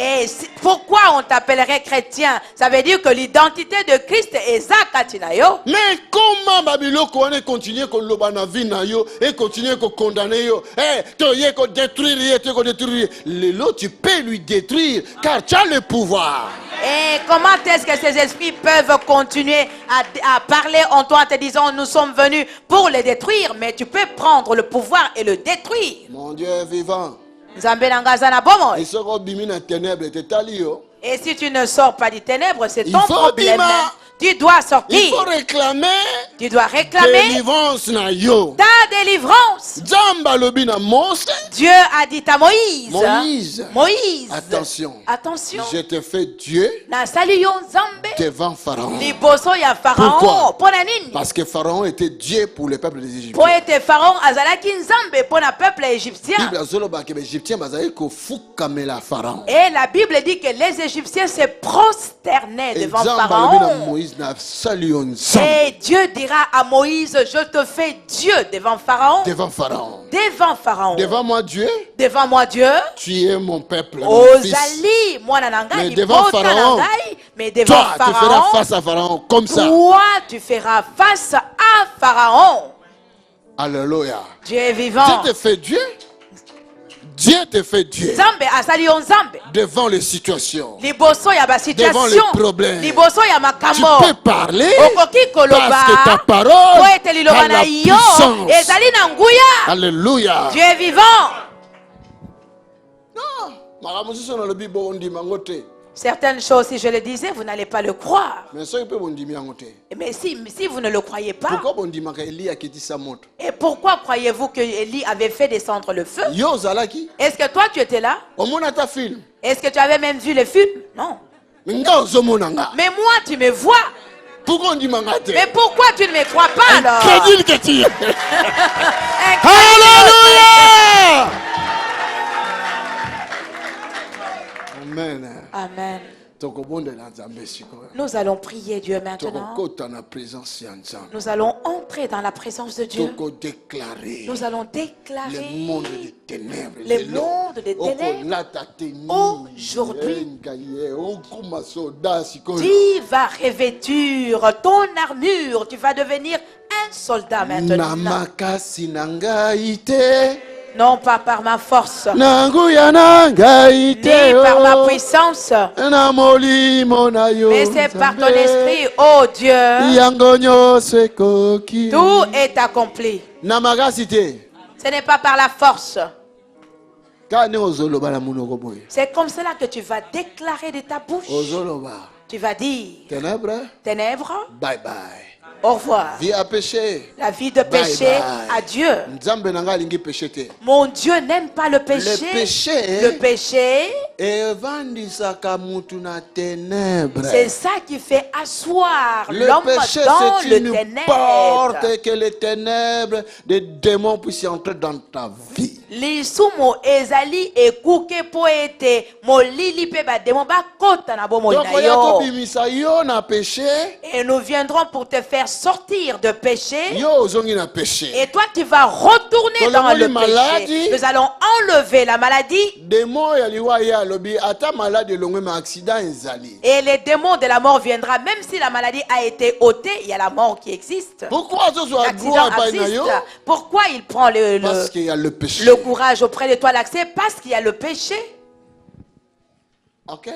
Et pourquoi on t'appellerait chrétien? Ça veut dire que l'identité de Christ est Zakatinayo. Mais comment Babiloko on continue à loba na vie na yo et continue à condamner yo? Eh, tu es détruire, tu es détruire. Lelo, tu peux lui détruire car tu as le pouvoir. Et comment est-ce que ces esprits peuvent continuer à parler en toi en te disant nous sommes venus pour les détruire, mais tu peux prendre le pouvoir et le détruire. Mon Dieu est vivant. Nzambe na nga na bomo. Et ce qu'on bimi na ténèbres te tali yo. Et si tu ne sors pas du ténèbre, c'est Il ton faut problème. bima. Tu dois sortir. Il faut réclamer Tu dois réclamer délivrance na yo. ta délivrance. Zamba lobi na Mose. Dieu a dit à Moïse. Moïse. Attention. Attention. Je te fais Dieu Na saluyon Nzambe. devant Pharaon. Liboso ya Pharaon. Pourquoi? Pona nini? Parce que Pharaon était Dieu pour le peuple des Égyptiens. Po ete Pharaon azalaki Nzambe pona peuple égyptien. Bible azoloba ke Égyptiens bazali ko fukamela Pharaon. Et la Bible dit que les Égyptiens se prosternaient Et devant Nzamba lobi na Pharaon. Moïse na saluons Nzambe Et Dieu dira à Moïse, je te fais Dieu devant Pharaon. devant Pharaon. Devant Pharaon. Devant moi Dieu, Devant moi Dieu. tu es mon peuple, mon fils. Ozali, mwana na Mais ngai, devant libota na Pharaon, ngai, mais devant Toi, tu feras Pharaon, face à Pharaon comme ça. toi, tu feras face à Pharaon. Alléluia. Dieu est vivant. Dieu te fait Dieu. Dieu te fait Dieu Nzambe asali yo Nzambe. devant les situations. Liboso ya ba situation. Devant les problèmes. Liboso ya Tu makambo. peux parler Okoki koloba. parce que ta Po parole ete liloba a na la yo. puissance. Ezali na nguya. Alléluia. Dieu est vivant. Non, makambo mosusu nalobi bondima yango te. Certaines choses, si je le disais, vous n'allez pas le croire. Mais soki mpe bondimi yango te. Mais si vous ne le croyez pas, Pourquoi bondimaka Eli akitisa moto? et pourquoi croyez-vous que Élie avait fait descendre le feu? Yo ozalaki? Est-ce que toi tu étais là? Omona ta film. Est-ce que tu avais même vu le film? Non. Mais nga ozomona nga. Mais moi, tu me vois. Pourquoi ondimanga te? Mais pourquoi tu ne me crois pas alors? Crédit que tu es. Incroyable. Alléluia. Amen. Amen. Tokobondela Nzambe sikoyo. Nous allons prier Dieu maintenant. Tokokota na présence ya Nzambe. Nous allons entrer dans la présence de Dieu. Tokodéclarer Nous allons le déclarer monde des ténèbres. le monde des ténèbres. Aujourd'hui, tu vas revêtir ton armure. Tu vas devenir un soldat maintenant. Namakasi nangai te. Non pas par ma force, Nanguya nangai ni te. par ma puissance, Na molimo na yo. mais c'est par ton esprit, oh Dieu. Yango nyonso ekoki. Tout est accompli. Namakasi te. Ce n'est pas par la force. Kani ozoloba na munoko boye. C'est comme cela que tu vas déclarer de ta bouche. Ozoloba. Tu vas dire, Ténèbres. ténèbres, Bye bye. au revoir. Vie à péché. La vie de Bye péché bye. à Dieu. Nzambe nanga alingi péché te. Mon Dieu n'aime pas le péché. Le péché. Le péché, Evandisaka mutu na ténèbres. c'est ça qui fait asseoir Le l'homme péché, dans c'est le une ténèbre. porte que les ténèbres, des démons puissent entrer dans ta vie. Lisumo ezali ekuke po ete molili pe bademo bakota na bomoi Donc, na yo. kobimisa yo na péché, Et nous viendrons pour te faire sortir de péché. yo ozongi na péché. Et toi, tu vas retourner Dans dans le le maladie. péché. Nous allons enlever la maladie. Démon ya liwa ya lobi ata malade elongwe ma accident ezali. Et les démons de la mort viendront. Même si la maladie a été ôtée, il y a la mort qui existe. Pourquoi zo zo L'accident gloire pa na yo? existe. Pourquoi il prend Parce qu'il y a le péché. le courage auprès de toi, l'accès? Parce qu'il y a le péché. OK.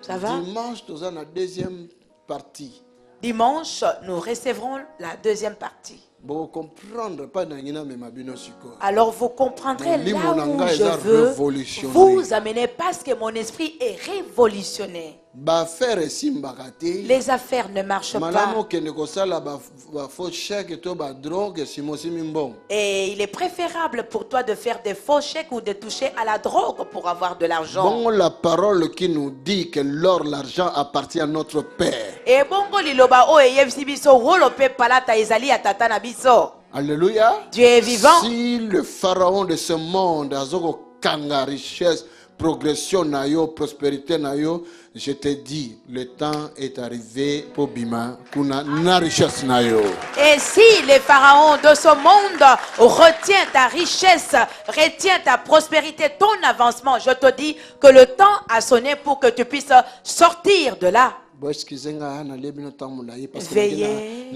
Ça va? Dimanche toza na deuxième partie. Dimanche, nous recevrons la deuxième partie. Bon, comprendre pas nangina me mabino siko. Alors vous comprendrez Mais là limonanga où est je veux révolutionnaire. vous amener parce que mon esprit est révolutionné. Ba faire simbaka te. Les affaires ne marchent pas. Malamo kende kosala ba faux chèque to ba drogue simosi mimbong. Et il est préférable pour toi de faire des faux chèques ou de toucher à la drogue pour avoir de l'argent. Bon, la parole qui nous dit que l'or, l'argent appartient à notre Père. Et bongo liloba o eyebisi biso wolo pe palata ezali atata na biso. Alléluia. Dieu est vivant. Si le pharaon de ce monde a zoko kanga richesse, progression na yo, prospérité na yo, je te dis, le temps est arrivé pour bima kuna na richesse na yo. Et si les pharaons de ce monde retiennent ta richesse, retiennent ta prospérité, ton avancement, je te dis que le temps a sonné pour que tu puisses sortir de là. Veuillez.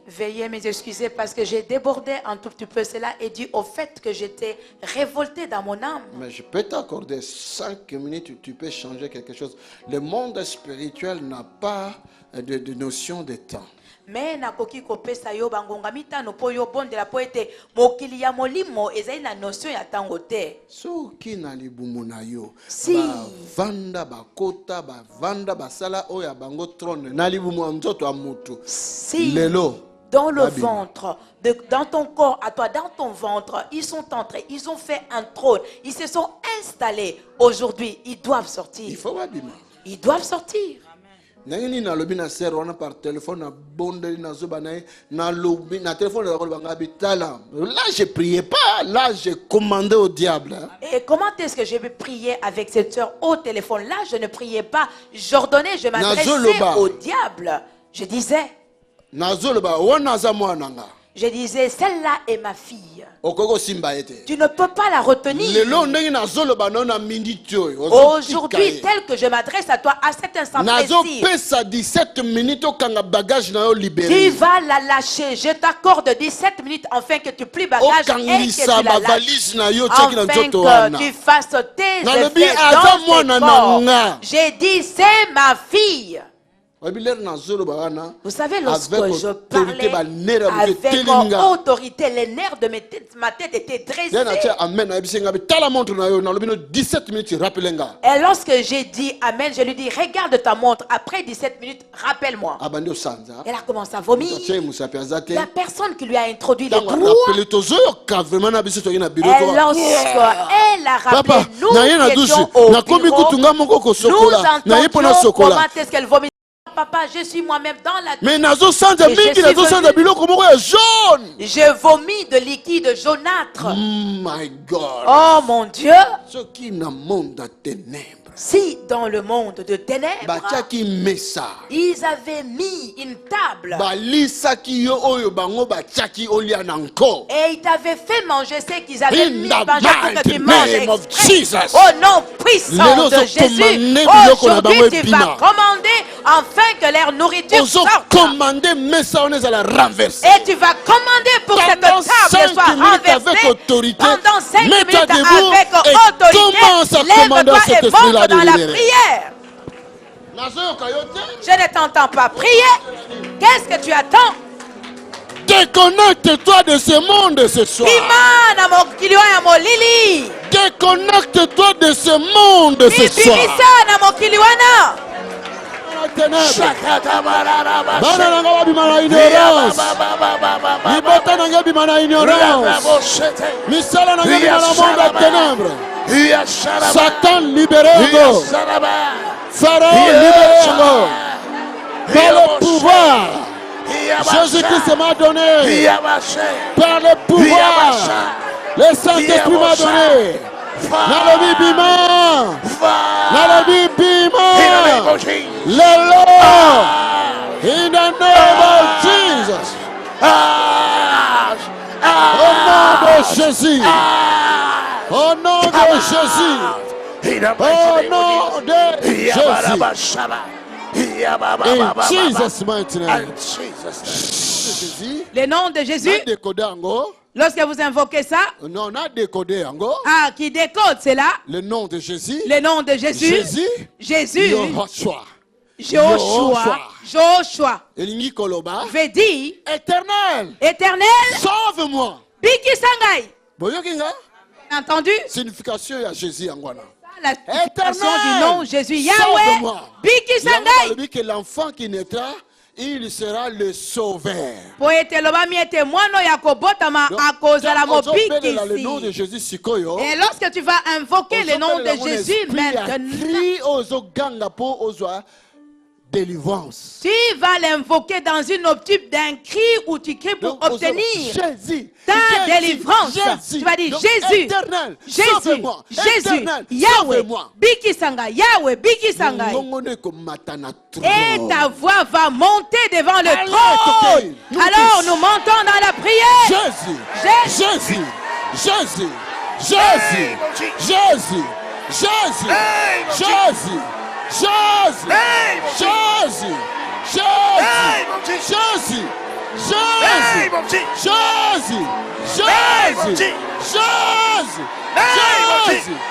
Veuillez m'excuser parce que j'ai débordé un tout petit peu cela et dû au fait que j'étais révolté dans mon âme. Mais je peux t'accorder 5 minutes où tu peux changer quelque chose. Le monde spirituel n'a pas de notion de temps. Mais nakoki kopesa yo bangonga mitano po yo bondela po ete mokili ya molimo ezali na notion ya tango te. Soki na libumu na yo Si. bavanda bakota bavanda basala oyo ya bango trône na libumu ya nzoto ya mutu Si lelo dans le babima. ventre, dans ton corps, à toi, dans ton ventre, ils sont entrés, ils ont fait un trône, ils se sont installés. Aujourd'hui, ils doivent Il sortir. faut babima. Ils doivent sortir. Nangini na lobi na ser wana par téléphone na bondeli na zoba na lobi na téléphone na lobi banga bitala. Là je priais pas, là je commandais au diable. Hein. Et comment est-ce que je vais prier avec cette soeur au téléphone? Là, je ne priais pas, j'ordonnais, je m'adressais au diable. Je disais, Nazoloba wana za mwana nga. je disais, celle-là est ma fille. Okoko simba ete. Tu ne peux pas la retenir. Lelo ndenge nazoloba na minute oyo. Aujourd'hui, tel que je m'adresse à toi, à cet instant Nazo précis, pesa 17 minutes okanga bagage na yo tu libéré. vas la lâcher. Je t'accorde 17 minutes afin que tu plies bagage et que Okangisa tu la ba lâches. valise na yo tcheki na Afin nzoto wana. que tu fasses tes Nalobi effets aza dans mwana tes na corps. nga. J'ai dit, c'est ma fille. Vous savez, lorsque je parlais avec autorité, les nerfs de ma tête étaient dressés. Et lorsque j'ai dit Amen, je lui dis, regarde ta montre. Après 17 minutes, rappelle-moi. Elle a commencé à vomir. La personne qui lui a introduit les droits. Et lorsqu'elle a rappelé, nous étions au bureau, nous entendions comment est-ce qu'elle vomit. Papa, je suis moi-même dans la mais je vomis de liquide jaunâtre. My God. Oh mon Dieu. Si dans le monde de ténèbres, ils avaient mis une table et ils t'avaient fait manger ce qu'ils avaient mis pour que tu manges. Au nom puissant de Jésus, aujourd'hui tu vas commander afin que leur nourriture sorte. Et tu vas commander pour que cette table soit renversée pendant 5 minutes avec autorité. Lève-toi et monte dans la prière. Je ne t'entends pas prier. Qu'est-ce que tu attends? Déconnecte-toi de ce monde ce soir. Déconnecte-toi de ce monde ce soir. Bana nanga babima na ignorance. Libota nanga bima na ignorance. Misala nanga bima na monde de ténèbres. Satan libéré go. Pharaon libéré go. Par le pouvoir, Jésus-Christ m'a donné. Par le pouvoir, le Saint-Esprit m'a donné. Nalobi bima, Nalobi bima, le Lord, in the name of Jesus, au nom de Jésus, au nom de Jésus, au nom de Jésus, in Jesus' mighty name. Le nom de Jésus. Lorsque vous invoquez ça, qui décode cela, le nom de Jésus, le nom de Jésus, Jésus, Joshua elingi koloba veut dire éternel, éternel, sauve-moi. Biki Sangai. Boyoki nga Entendu? signification ya Jésus yangwana. La signification Éternel, du nom Jésus. Yahweh, sauve-moi. Biki Sangai. Dit que l'enfant qui naîtra, il sera le sauveur. Po ete loba mi ete mwano ya kobotama Donc, akozala quand on appelle mobiki le nom de si. Jésus sikoyo, Et lorsque tu vas invoquer le nom de Jésus maintenant, crie aux oganga pour aux délivrance. tu vas l'invoquer dans une optique d'un cri où tu cries pour Donc, obtenir Jésus, ta Jésus, délivrance. Jésus. Tu vas dire Donc, Jésus, éternel, Jésus, sauve-moi. Jésus, Éternel, Yahweh, sauve-moi. Biki Sangai, Yahweh, Biki Sangai. Ngongone ko matana trop. Et ta voix va monter devant le Allez, trône. écoutez, nous Alors tous. nous montons dans la prière. Jésus, Jésus. Jésus, Jésus, Jésus, Jésus, Jésus, Jésus, Jésus, Jésus, Jésus, Jésus, Jésus, Jésus, Jésus,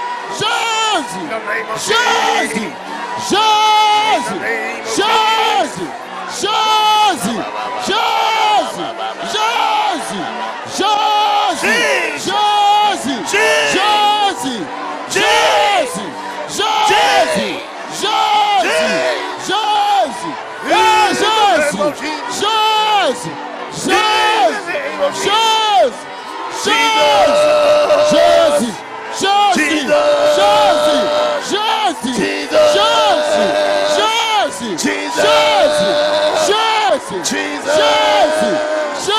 Jésus, Jésus,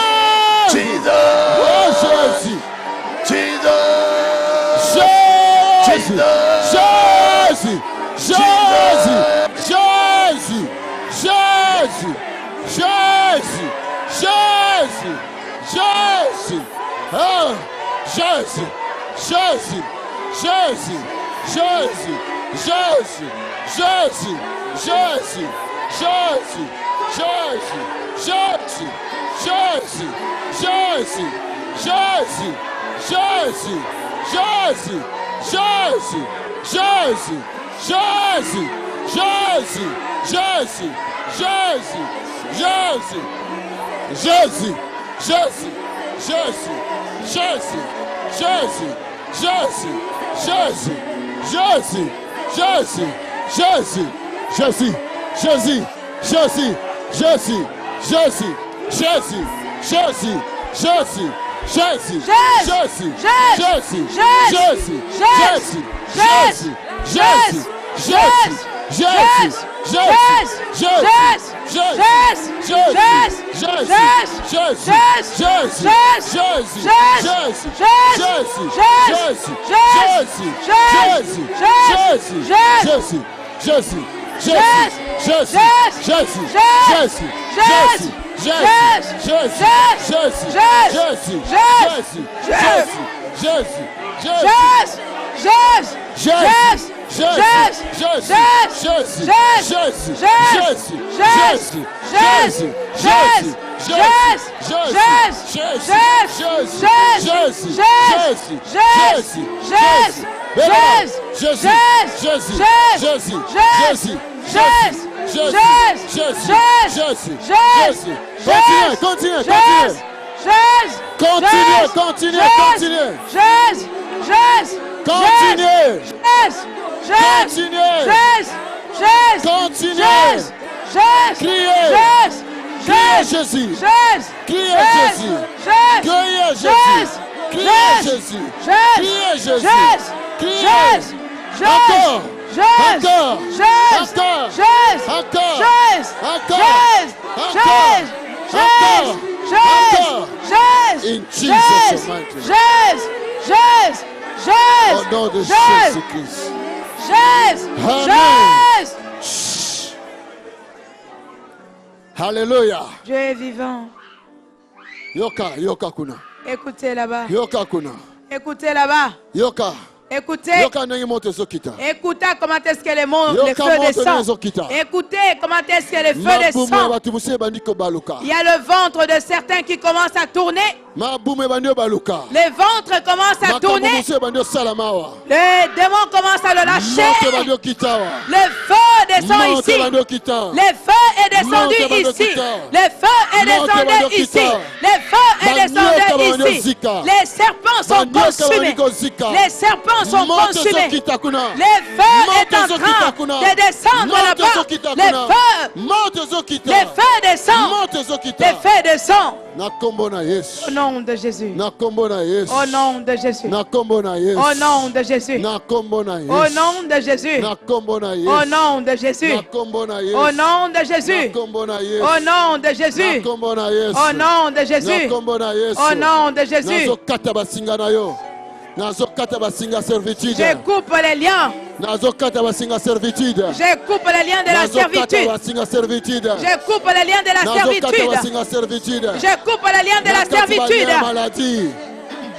Jésus, Jésus, Jésus, Jésus, In Jesus' mighty name. Au nom de Jésus-Christ. Amen. Alléluia. Dieu est vivant. Yoka, yoka kuna. Écoutez là-bas. Yoka kuna. Écoutez là-bas. Yoka. Écoutez. Yoka nangi moto zokita. Écoutez comment est-ce que le Yoka feu moto descend. zokita. Écoutez comment est-ce que le feu descend. Il y a le ventre de certains qui commence à tourner. Mabume bandio baluka. Les ventres commencent à tourner. Makambo bandio salamawa. Les démons commencent à le lâcher. Moto bandio kitawa. Le feu descend Moto ici. bandio kita. Le feu est descendu Moto bandio ici. kita. Le feu est Moto descendu bandio ici. kita. Le feu est Bandio descendu bandio ici. zika. Les serpents sont Bandio consumés. bandio zika. Les serpents sont Moto consumés. zokita kuna. Le feu est en Moto train zokita kuna. de descendre Moto là-bas. zokita Le kuna. feu, Moto zokita. le feu descend. Moto zokita. Le feu descend. Na kombo na Yesu. Au nom de Jésus. Na kombo na Yesu. Au nom de Jésus. Na kombo na Yesu. Au nom de Jésus. Na kombo na Yesu. Au nom de Jésus. Na kombo na Yesu. Au nom de Jésus. Na kombo na Yesu. Au nom de Na Jésus. kombo na Yesu. Au nom de Na Jésus. kombo na Yesu. Au nom de Na Jésus. kombo na Yesu. Au nom de Jésus. Nazokata basinga na yo. Nazokata basinga servitude. Je coupe les liens. Nazokata basinga servitude. Je coupe les liens de la Nazokata servitude. basinga servitude. Je coupe les liens de la Nazokata servitude. basinga servitude. Je coupe les liens de la Nakati balia servitude. maladie.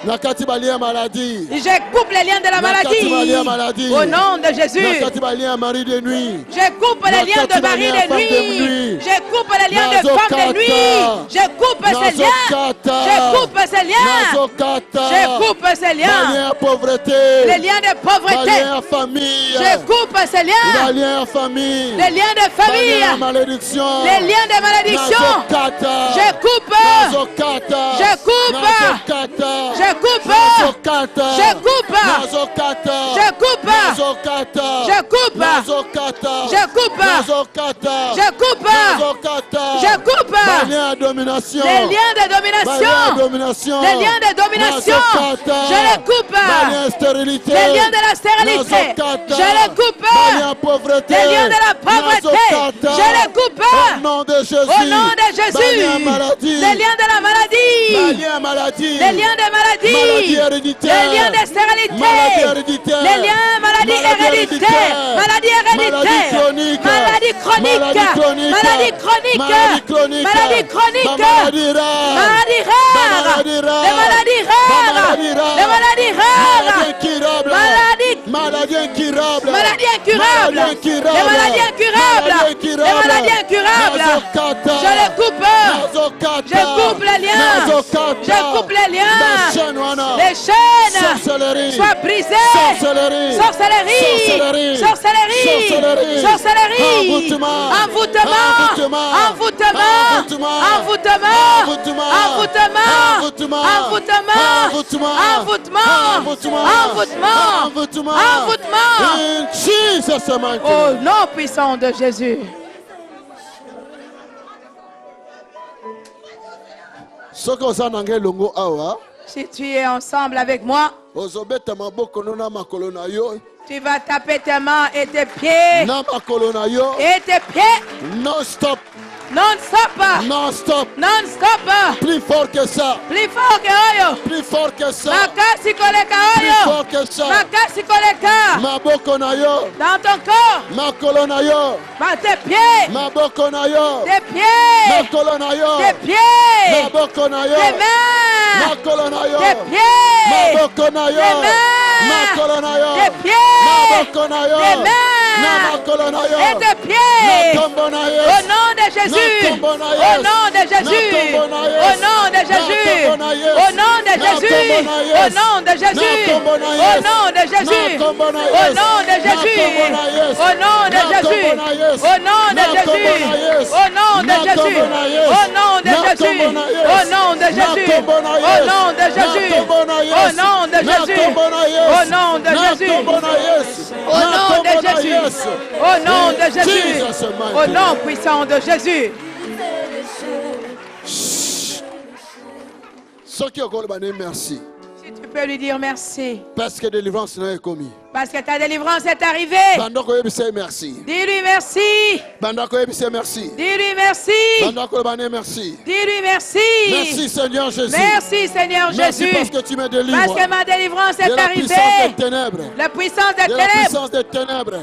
Nakati balia maladie. Je coupe les liens de la Nakati balia maladie. maladie. Au nom de Jésus. Nakati balia mari de nuit. Je coupe les liens de mari de nuit. Je coupe les liens de femme de nuit. Je coupe ces liens. Je coupe ces liens. Nazokata. Je coupe ces liens. Balia pauvreté. Les liens de pauvreté. Balia famille. Je coupe ces liens. Balia famille. Les liens de famille. Balia malédiction. Les liens de malédiction. Nazokata. Je coupe. Nazokata. Je coupe. Nazokata. Je coupe. Nazokata. Je coupe. Nazokata. Je coupe. Nazokata. Je coupe. Nazokata. Je coupe. Nazokata. Je coupe. Nazokata. Je coupe. Balia domination. Les liens de Balia domination. domination. Les liens de domination. Nazokata. Je les coupe. Balia stérilité. Les liens de la stérilité. Nazokata. Je les coupe. Balia pauvreté. Les liens de la pauvreté. Nazokata. Je les coupe. Au nom de Jésus. Au nom de Jésus. Balia maladie. Les liens de la maladie. Balia maladie. Les liens de maladie. Maladie héréditaire. Les liens de stérilité. Maladie héréditaire. Les liens maladie héréditaire. Maladie héréditaire. chronique. Maladie chronique. Maladie chronique. Maladie chronique. Maladie chronique. Maladie chronique. Maladie rare. Maladie rare. Maladie rare. Les maladies rares. Maladie rare. Les maladies rares. Maladie incurable. Maladie. Maladie incurable. Maladie incurable. Maladie incurable. Les maladies incurables. Maladie incurable. Les maladies incurables. Nazokata. Je les coupe. Nazokata. Je coupe les liens. Nazokata. Je coupe les liens. Les chaînes Sorcellerie. soient brisées. Sorcellerie. Sorcellerie. Sorcellerie. Sorcellerie. Sorcellerie. Sorcellerie. Envoûtement. Envoûtement. Envoûtement. Envoûtement. Envoûtement. Envoûtement. Envoûtement. Envoûtement. Envoûtement. Envoûtement. Envoûtement. Envoûtement. Envoûtement. Envoûtement. In Jesus' mighty Au name. nom puissant de Jésus. Soki oza na ngai elongo awa, Si tu es ensemble avec moi, ozobeta maboko no na makolo na yo, tu vas taper tes mains et tes pieds. na makolo na yo, Et tes pieds. non stop, Non-stop. non stop, Non-stop. plus fort que ça, Plus fort que oyo. plus fort que ça, Makasi koleka plus oyo. fort que ça. Makasi koleka. Maboko na yo, Dans ton corps. makolo na yo, Tes pieds. maboko na yo, Tes pieds. makolo na yo, Tes pieds. maboko na yo, Tes mains. makolo na yo, Tes pieds. maboko na yo, Tes mains. makolo na yo, Tes pieds. maboko na yo, Tes mains. na makolo na yo, Et tes pieds. makombo na Au Yesu. nom de Jésus. Au nom de Jésus. Au nom de Jésus. Au nom de Jésus. Au nom de Jésus. Au nom de Jésus. Au nom de Jésus. Au nom de Jésus. Au nom de Jésus. Au nom de Jésus. Au nom de Jésus. Au nom de Jésus. Au nom de Jésus. Au nom de Jésus. Au nom de Jésus. Au nom de Jésus. Au nom de Jésus. Au nom puissant de Jésus. Soki okoloba ne merci. Si tu peux lui dire merci. Parce que délivrance na commis. Parce que ta délivrance est arrivée. Bandako yebise merci. Dis-lui merci. Bandako yebise merci. Dis-lui merci. Bandako loba ne merci. Dis-lui merci. Merci Seigneur Jésus. Merci Seigneur Merci Jésus. parce que tu me délivres Parce que ma délivrance de est la puissance arrivée. des ténèbres. La puissance des De la ténèbres. puissance des ténèbres.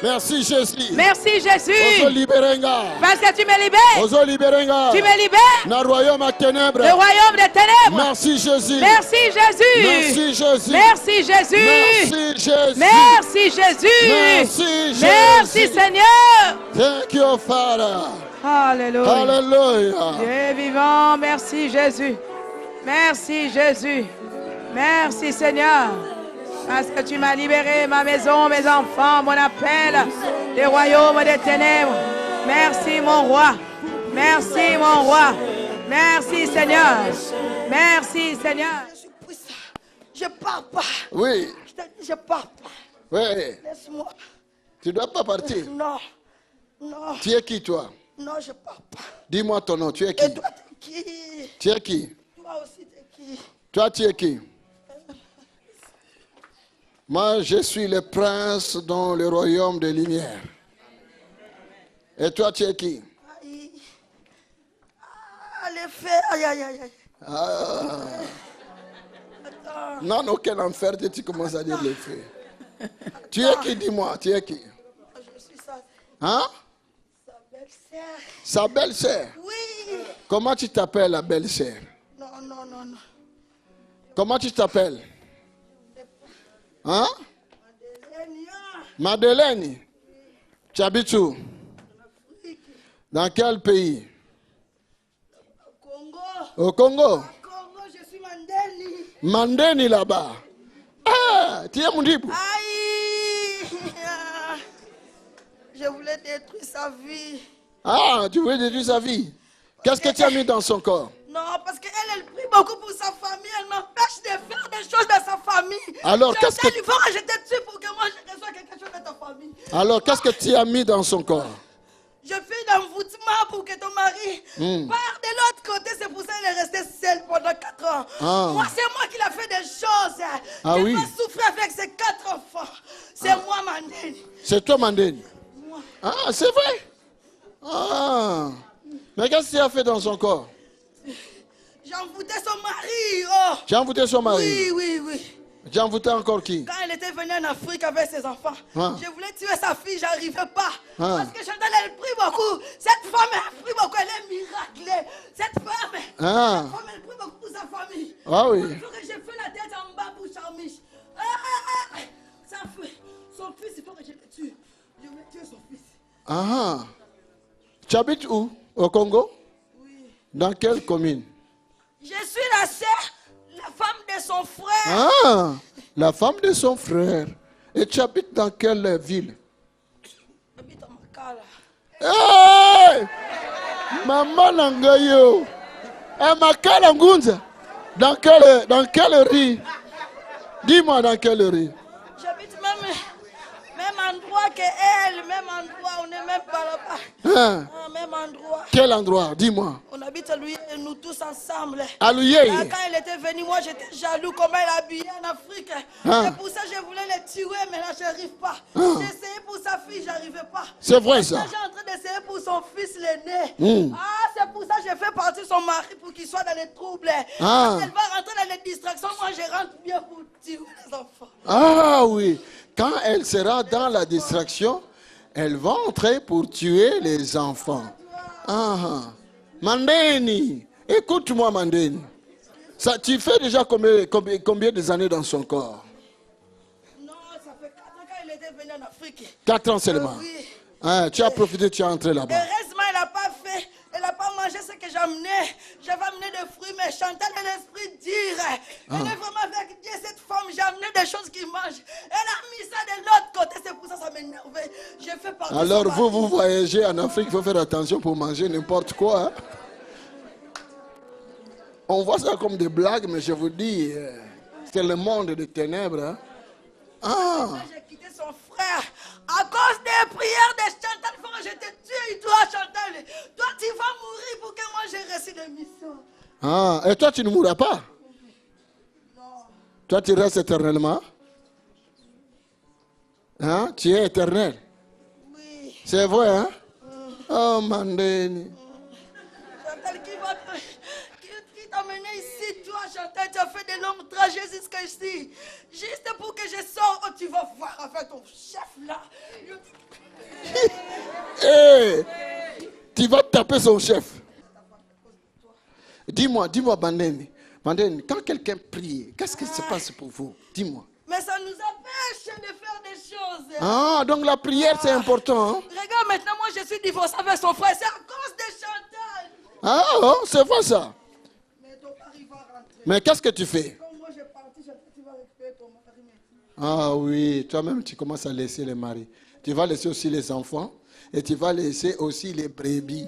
Merci Jésus. Merci Jésus. Ozo libérenga. Parce que tu me libères. Ozo libérenga. Tu me libères. Na royaume à ténèbres. Le royaume des ténèbres. Merci Jésus. Merci Jésus. Merci Jésus. Merci Jésus. Merci Jésus. Merci Jésus. Merci Jésus. Merci Seigneur. Thank you Father. Alléluia. Alléluia. Dieu vivant, merci Jésus. Merci Jésus. Merci Seigneur. Parce que tu m'as libéré, ma maison, mes enfants, mon appel des royaumes des ténèbres. Merci mon roi. Merci mon roi. Merci Seigneur. Merci Seigneur. Je suis puissant. Je pars pas. Oui, Je te dis, je pars pas. oui. Laisse-moi. Tu ne dois pas partir. Non. Non. Tu es qui, toi? Non, je pars pas. Dis-moi ton nom. Tu es Et qui? toi, t'es qui? Tu es qui? Toi aussi, t'es qui? Toi, tu es qui? Moi, je suis le prince dans le royaume des lumières. Et toi, tu es qui? Aïe. Ah, les faits. Aïe, aïe, aïe, aïe. Ah. Attends. Non, aucun enfer, tu commences à dire les faits. Tu es qui, dis-moi, tu es qui? Je suis sa Hein? belle-sœur. Sa belle-sœur. Oui. Comment tu t'appelles, la belle-sœur? Non, non, non, non. Comment tu t'appelles? Hein? Madeleine. Madeleine. Tu habites où? Dans quel pays? Congo. Au Congo? Congo, je suis Mandeli. Mandeni là-bas. Ah, tu es Mundibu. Aïe. Je voulais détruire sa vie. Ah, tu veux détruire sa vie. Qu'est-ce que tu as mis dans son corps? Non, parce qu'elle, elle prie beaucoup pour sa famille. Elle m'empêche de faire des choses dans sa famille. Alors, qu'est-ce que- Il faut que je te tue pour que moi je reçoive quelque chose de ta famille. Alors, qu'est-ce que tu as mis dans son corps? Je fais un envoûtement pour que ton mari parte de l'autre côté. C'est pour ça qu'il est resté seul pendant 4 ans. Ah. Moi, c'est moi qui l'a fait des choses. Ah je oui. dois souffrir avec ces 4 enfants. C'est moi, Mandeli. C'est toi, Mandeni. Moi. Ah, c'est vrai. Ah. Mais qu'est-ce que tu as fait dans son corps? J'ai envoûté son mari. Oh. Tu as envoûté son mari. Oui, oui, oui. Tu as envoûté encore qui? Quand elle était venue en Afrique avec ses enfants, Ah. je voulais tuer sa fille, j'arrivais pas. Ah. Parce que Chantal, elle prie beaucoup. Cette femme, elle prie beaucoup, elle est miraculée. Cette femme, Ah. cette femme, elle prie beaucoup pour sa famille. Ah oui. Il faut que j'ai fait la tête en bas pour Charmiche. Son fils, il faut que je le tue. Je vais tuer son fils. Ah. Tu habites où? Au Congo? Oui. Dans quelle commune? Je suis la sœur, la femme de son frère. Ah, la femme de son frère. Et tu habites dans quelle ville? J'habite à Makala. Hey! Maman Nangayo. Eh, Makala Ngunza. Dans quelle rue? Dis-moi dans quelle rue? J'habite même endroit que elle, même endroit, on n'est même pas là-bas. Hein? Ah, même endroit. Quel endroit? Dis-moi. On habite à lui et nous tous ensemble. À Luyeye. Là, quand elle était venue, moi j'étais jaloux comment elle habillait en Afrique. Ah. C'est pour ça que je voulais les tuer, mais là je n'arrive pas. J'ai essayé pour sa fille, j'arrivais pas. C'est vrai, ça. Là, j'ai en train d'essayer pour son fils l'aîné. Ah, c'est pour ça que j'ai fait partir son mari pour qu'il soit dans les troubles. Ah. Quand elle va rentrer dans les distractions, moi je rentre bien pour tuer les enfants. Ah oui. Quand elle sera dans la distraction, elle va entrer pour tuer les enfants. Ah. Mandeni. Écoute-moi, Mandeni. Ça, tu fais déjà combien de années dans son corps? Non, ça fait 4 ans qu'elle était venue en Afrique. 4 ans seulement. Oui. Ah, tu as profité, tu es entré là-bas. Heureusement, elle n'a pas fait, elle n'a pas mangé ce que j'amenais. J'avais amené des fruits, mais Chantal a l'esprit dur. Elle est vraiment avec Dieu, cette femme. J'ai amené des choses qu'il mange. Elle a mis ça de l'autre côté, c'est pour ça que ça m'énervait. J'ai fait partie Alors, de son vous mari. voyagez en Afrique, il faut faire attention pour manger n'importe quoi. Hein. On voit ça comme des blagues, mais je vous dis, c'est le monde des ténèbres. Hein. Ah, J'ai quitté son frère à cause des prières de Chantal. Il faut que je te tue, toi, Chantal. Toi, tu vas mourir pour que moi j'ai reçu des missions. ah, et toi, tu ne mourras pas. Non. Toi, tu restes éternellement. Hein? Tu es éternel. Oui. C'est vrai, hein? Oh, Mandeni. Chantal, qui t'a mené ici, toi, Chantal, tu as fait de longs trajets jusqu'ici. Juste pour que je sorte, oh, tu vas voir avec ton chef là. Hey, tu vas taper son chef. Dis-moi, Mandeni. Mandeni, quand quelqu'un prie, qu'est-ce qui se passe pour vous? Dis-moi. Mais ça nous empêche de faire des choses. Ah, donc la prière, c'est important. Hein? Regarde, maintenant, moi, je suis divorcée avec son frère. C'est à cause de Chantal. Ah, oh, c'est vrai ça. Mais ton mari va rentrer. Mais qu'est-ce que tu fais? Comme moi j'ai parti, tu vas récupérer ton mari. Ah oui, toi-même tu commences à laisser les maris. Tu vas laisser aussi les enfants et tu vas laisser aussi les brebis.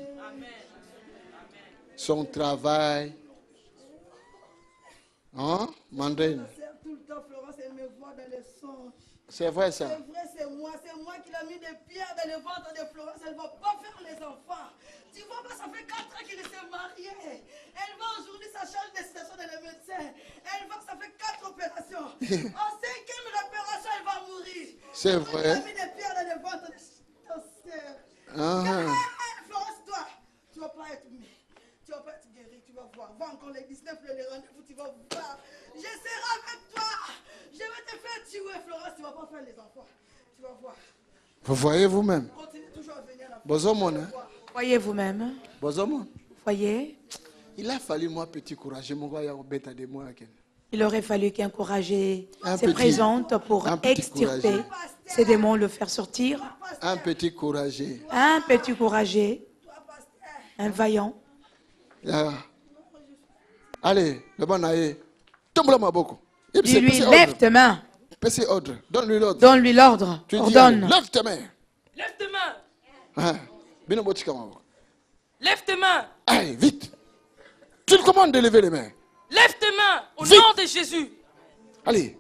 Son travail. Hein, Mandrine? Tout le temps, Florence, elle me voit dans les songes. C'est vrai ça? C'est vrai, c'est moi qui l'ai mis des pierres dans le ventre de Florence. Elle ne va pas faire les enfants. Tu vois pas, ça fait 4 ans qu'elle s'est mariée. Elle va aujourd'hui, ça change de situation dans le médecin. Elle va, ça fait 4 opérations. En 5e opération, elle va mourir. C'est vrai. Elle a mis des pierres dans le ventre de ta soeur. Florence, toi, tu ne vas pas être mis. Tu ne vas pas être guéri, tu vas voir. Va encore les 19, les rendez-vous, tu vas voir. Je serai avec toi. Je vais te faire tuer, Florence. Tu ne vas pas faire les enfants. Tu vas voir. Vous voyez vous-même. Continue toujours à venir là. Bozomon, hein? Voyez vous-même. Bozomon. Voyez. Il a fallu moi petit courage. Mon gars, il y a un bête à des mois. Il aurait fallu qu'encourager Un se petit- présente pour un petit extirper courageux. ces démons, le faire sortir. Un petit courageux. Un petit courageux, un vaillant. Ah. Allez, le bon aïe. Tombe-le ma beaucoup. Dis-lui, lève tes mains. Passe ordre. Donne-lui l'ordre. Donne-lui l'ordre. Tu dis, Ordonne. lève tes mains. Lève tes mains. Ah. Bino botika mama. Lève tes mains. Allez, vite. Tu le commandes de lever les mains. Lève tes mains au Vite. nom de Jésus. Allez.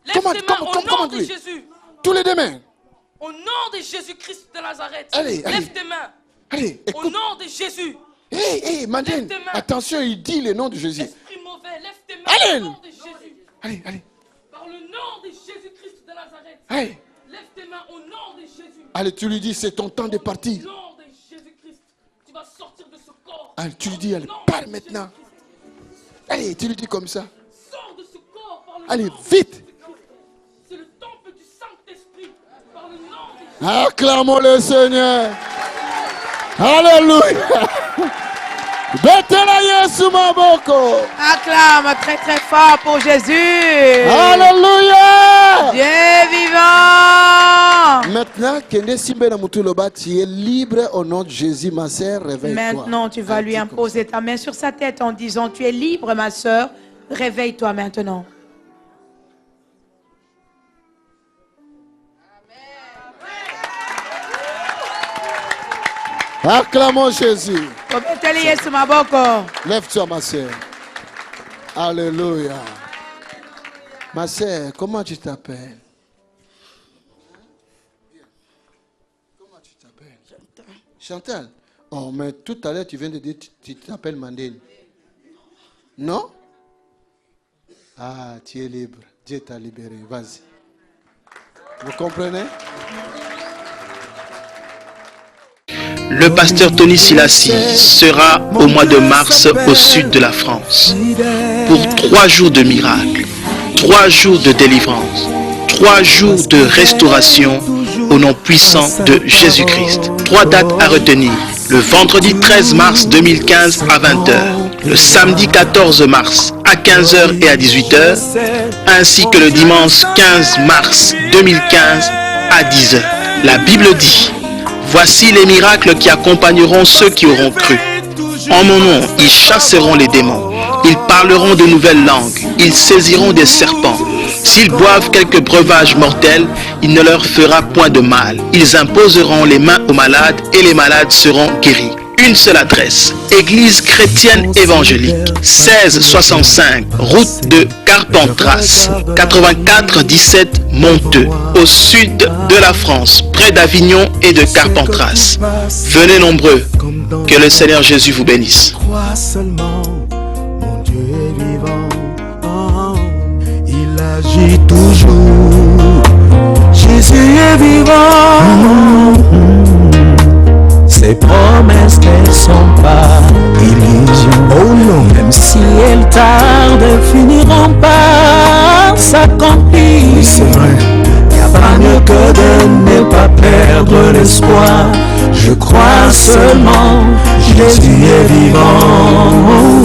Lève Commande, tes mains commande, au nom de commande-lui. Jésus. Tous les deux mains. Au nom de Jésus-Christ de Nazareth. Allez, Lève allez. tes mains. Allez, Au écoute. nom de Jésus. Hé, Mandine. Lève tes mains. Attention, il dit le nom de Jésus. Esprit mauvais, lève tes mains Allez. au nom de Jésus. Allez, allez. Par le nom de Jésus-Christ de Nazareth. Allez. Lève tes mains au nom de Jésus. Allez, tu lui dis, c'est ton temps de Au partir. nom de Jésus-Christ. Tu vas sortir de ce corps. Allez, tu lui dis, allez, Au nom pars de maintenant. Jésus-Christ. Allez, tu lui dis comme ça. Sors de ce corps par le Allez, nom de vite. Jésus-Christ. C'est le temple du Saint-Esprit. Par le nom de Jésus. Acclamons le Seigneur. Alléluia. Betela Yesu maboko. Acclame très très fort pour Jésus. Alléluia. Dieu vivant. Maintenant, Kende Simbe na Mutuloba, tu es libre au nom de Jésus, ma sœur, réveille-toi. Maintenant, tu vas lui Un petit imposer ta main sur sa tête en disant, tu es libre, ma sœur. Réveille-toi maintenant. Acclamons Jésus. Kobeteli Yesu maboko. Lève-toi, ma sœur. Alléluia. Ma sœur, comment tu t'appelles? Comment tu t'appelles? Chantal. Oh, mais tout à l'heure, tu viens de dire que tu t'appelles Mandine. Non? Ah, tu es libre. Dieu t'a libéré. Vas-y. Vous comprenez? Le pasteur Tony Silassi sera au mois de mars au sud de la France pour 3 jours de miracles, 3 jours de délivrance, 3 jours de restauration au nom puissant de Jésus-Christ. 3 dates à retenir. Le vendredi 13 mars 2015 à 20h, le samedi 14 mars à 15h et à 18h, ainsi que le dimanche 15 mars 2015 à 10h. La Bible dit: voici les miracles qui accompagneront ceux qui auront cru. En mon nom, ils chasseront les démons. Ils parleront de nouvelles langues. Ils saisiront des serpents. S'ils boivent quelques breuvages mortels, il ne leur fera point de mal. Ils imposeront les mains aux malades et les malades seront guéris. Une seule adresse: Église chrétienne évangélique, 1665, route de Carpentras, 84 17 Monteux, au sud de la France, près d'Avignon et de Carpentras. Venez nombreux, que le Seigneur Jésus vous bénisse. Crois seulement, mon Dieu est vivant. Oh, il agit toujours. Jésus est vivant. Ses promesses ne sont pas illusions. Oh non, même si elles tardent, finiront par s'accomplir. Oui, c'est vrai. Y a pas mieux que de ne pas perdre l'espoir. Je crois seulement, Jésus est vivant.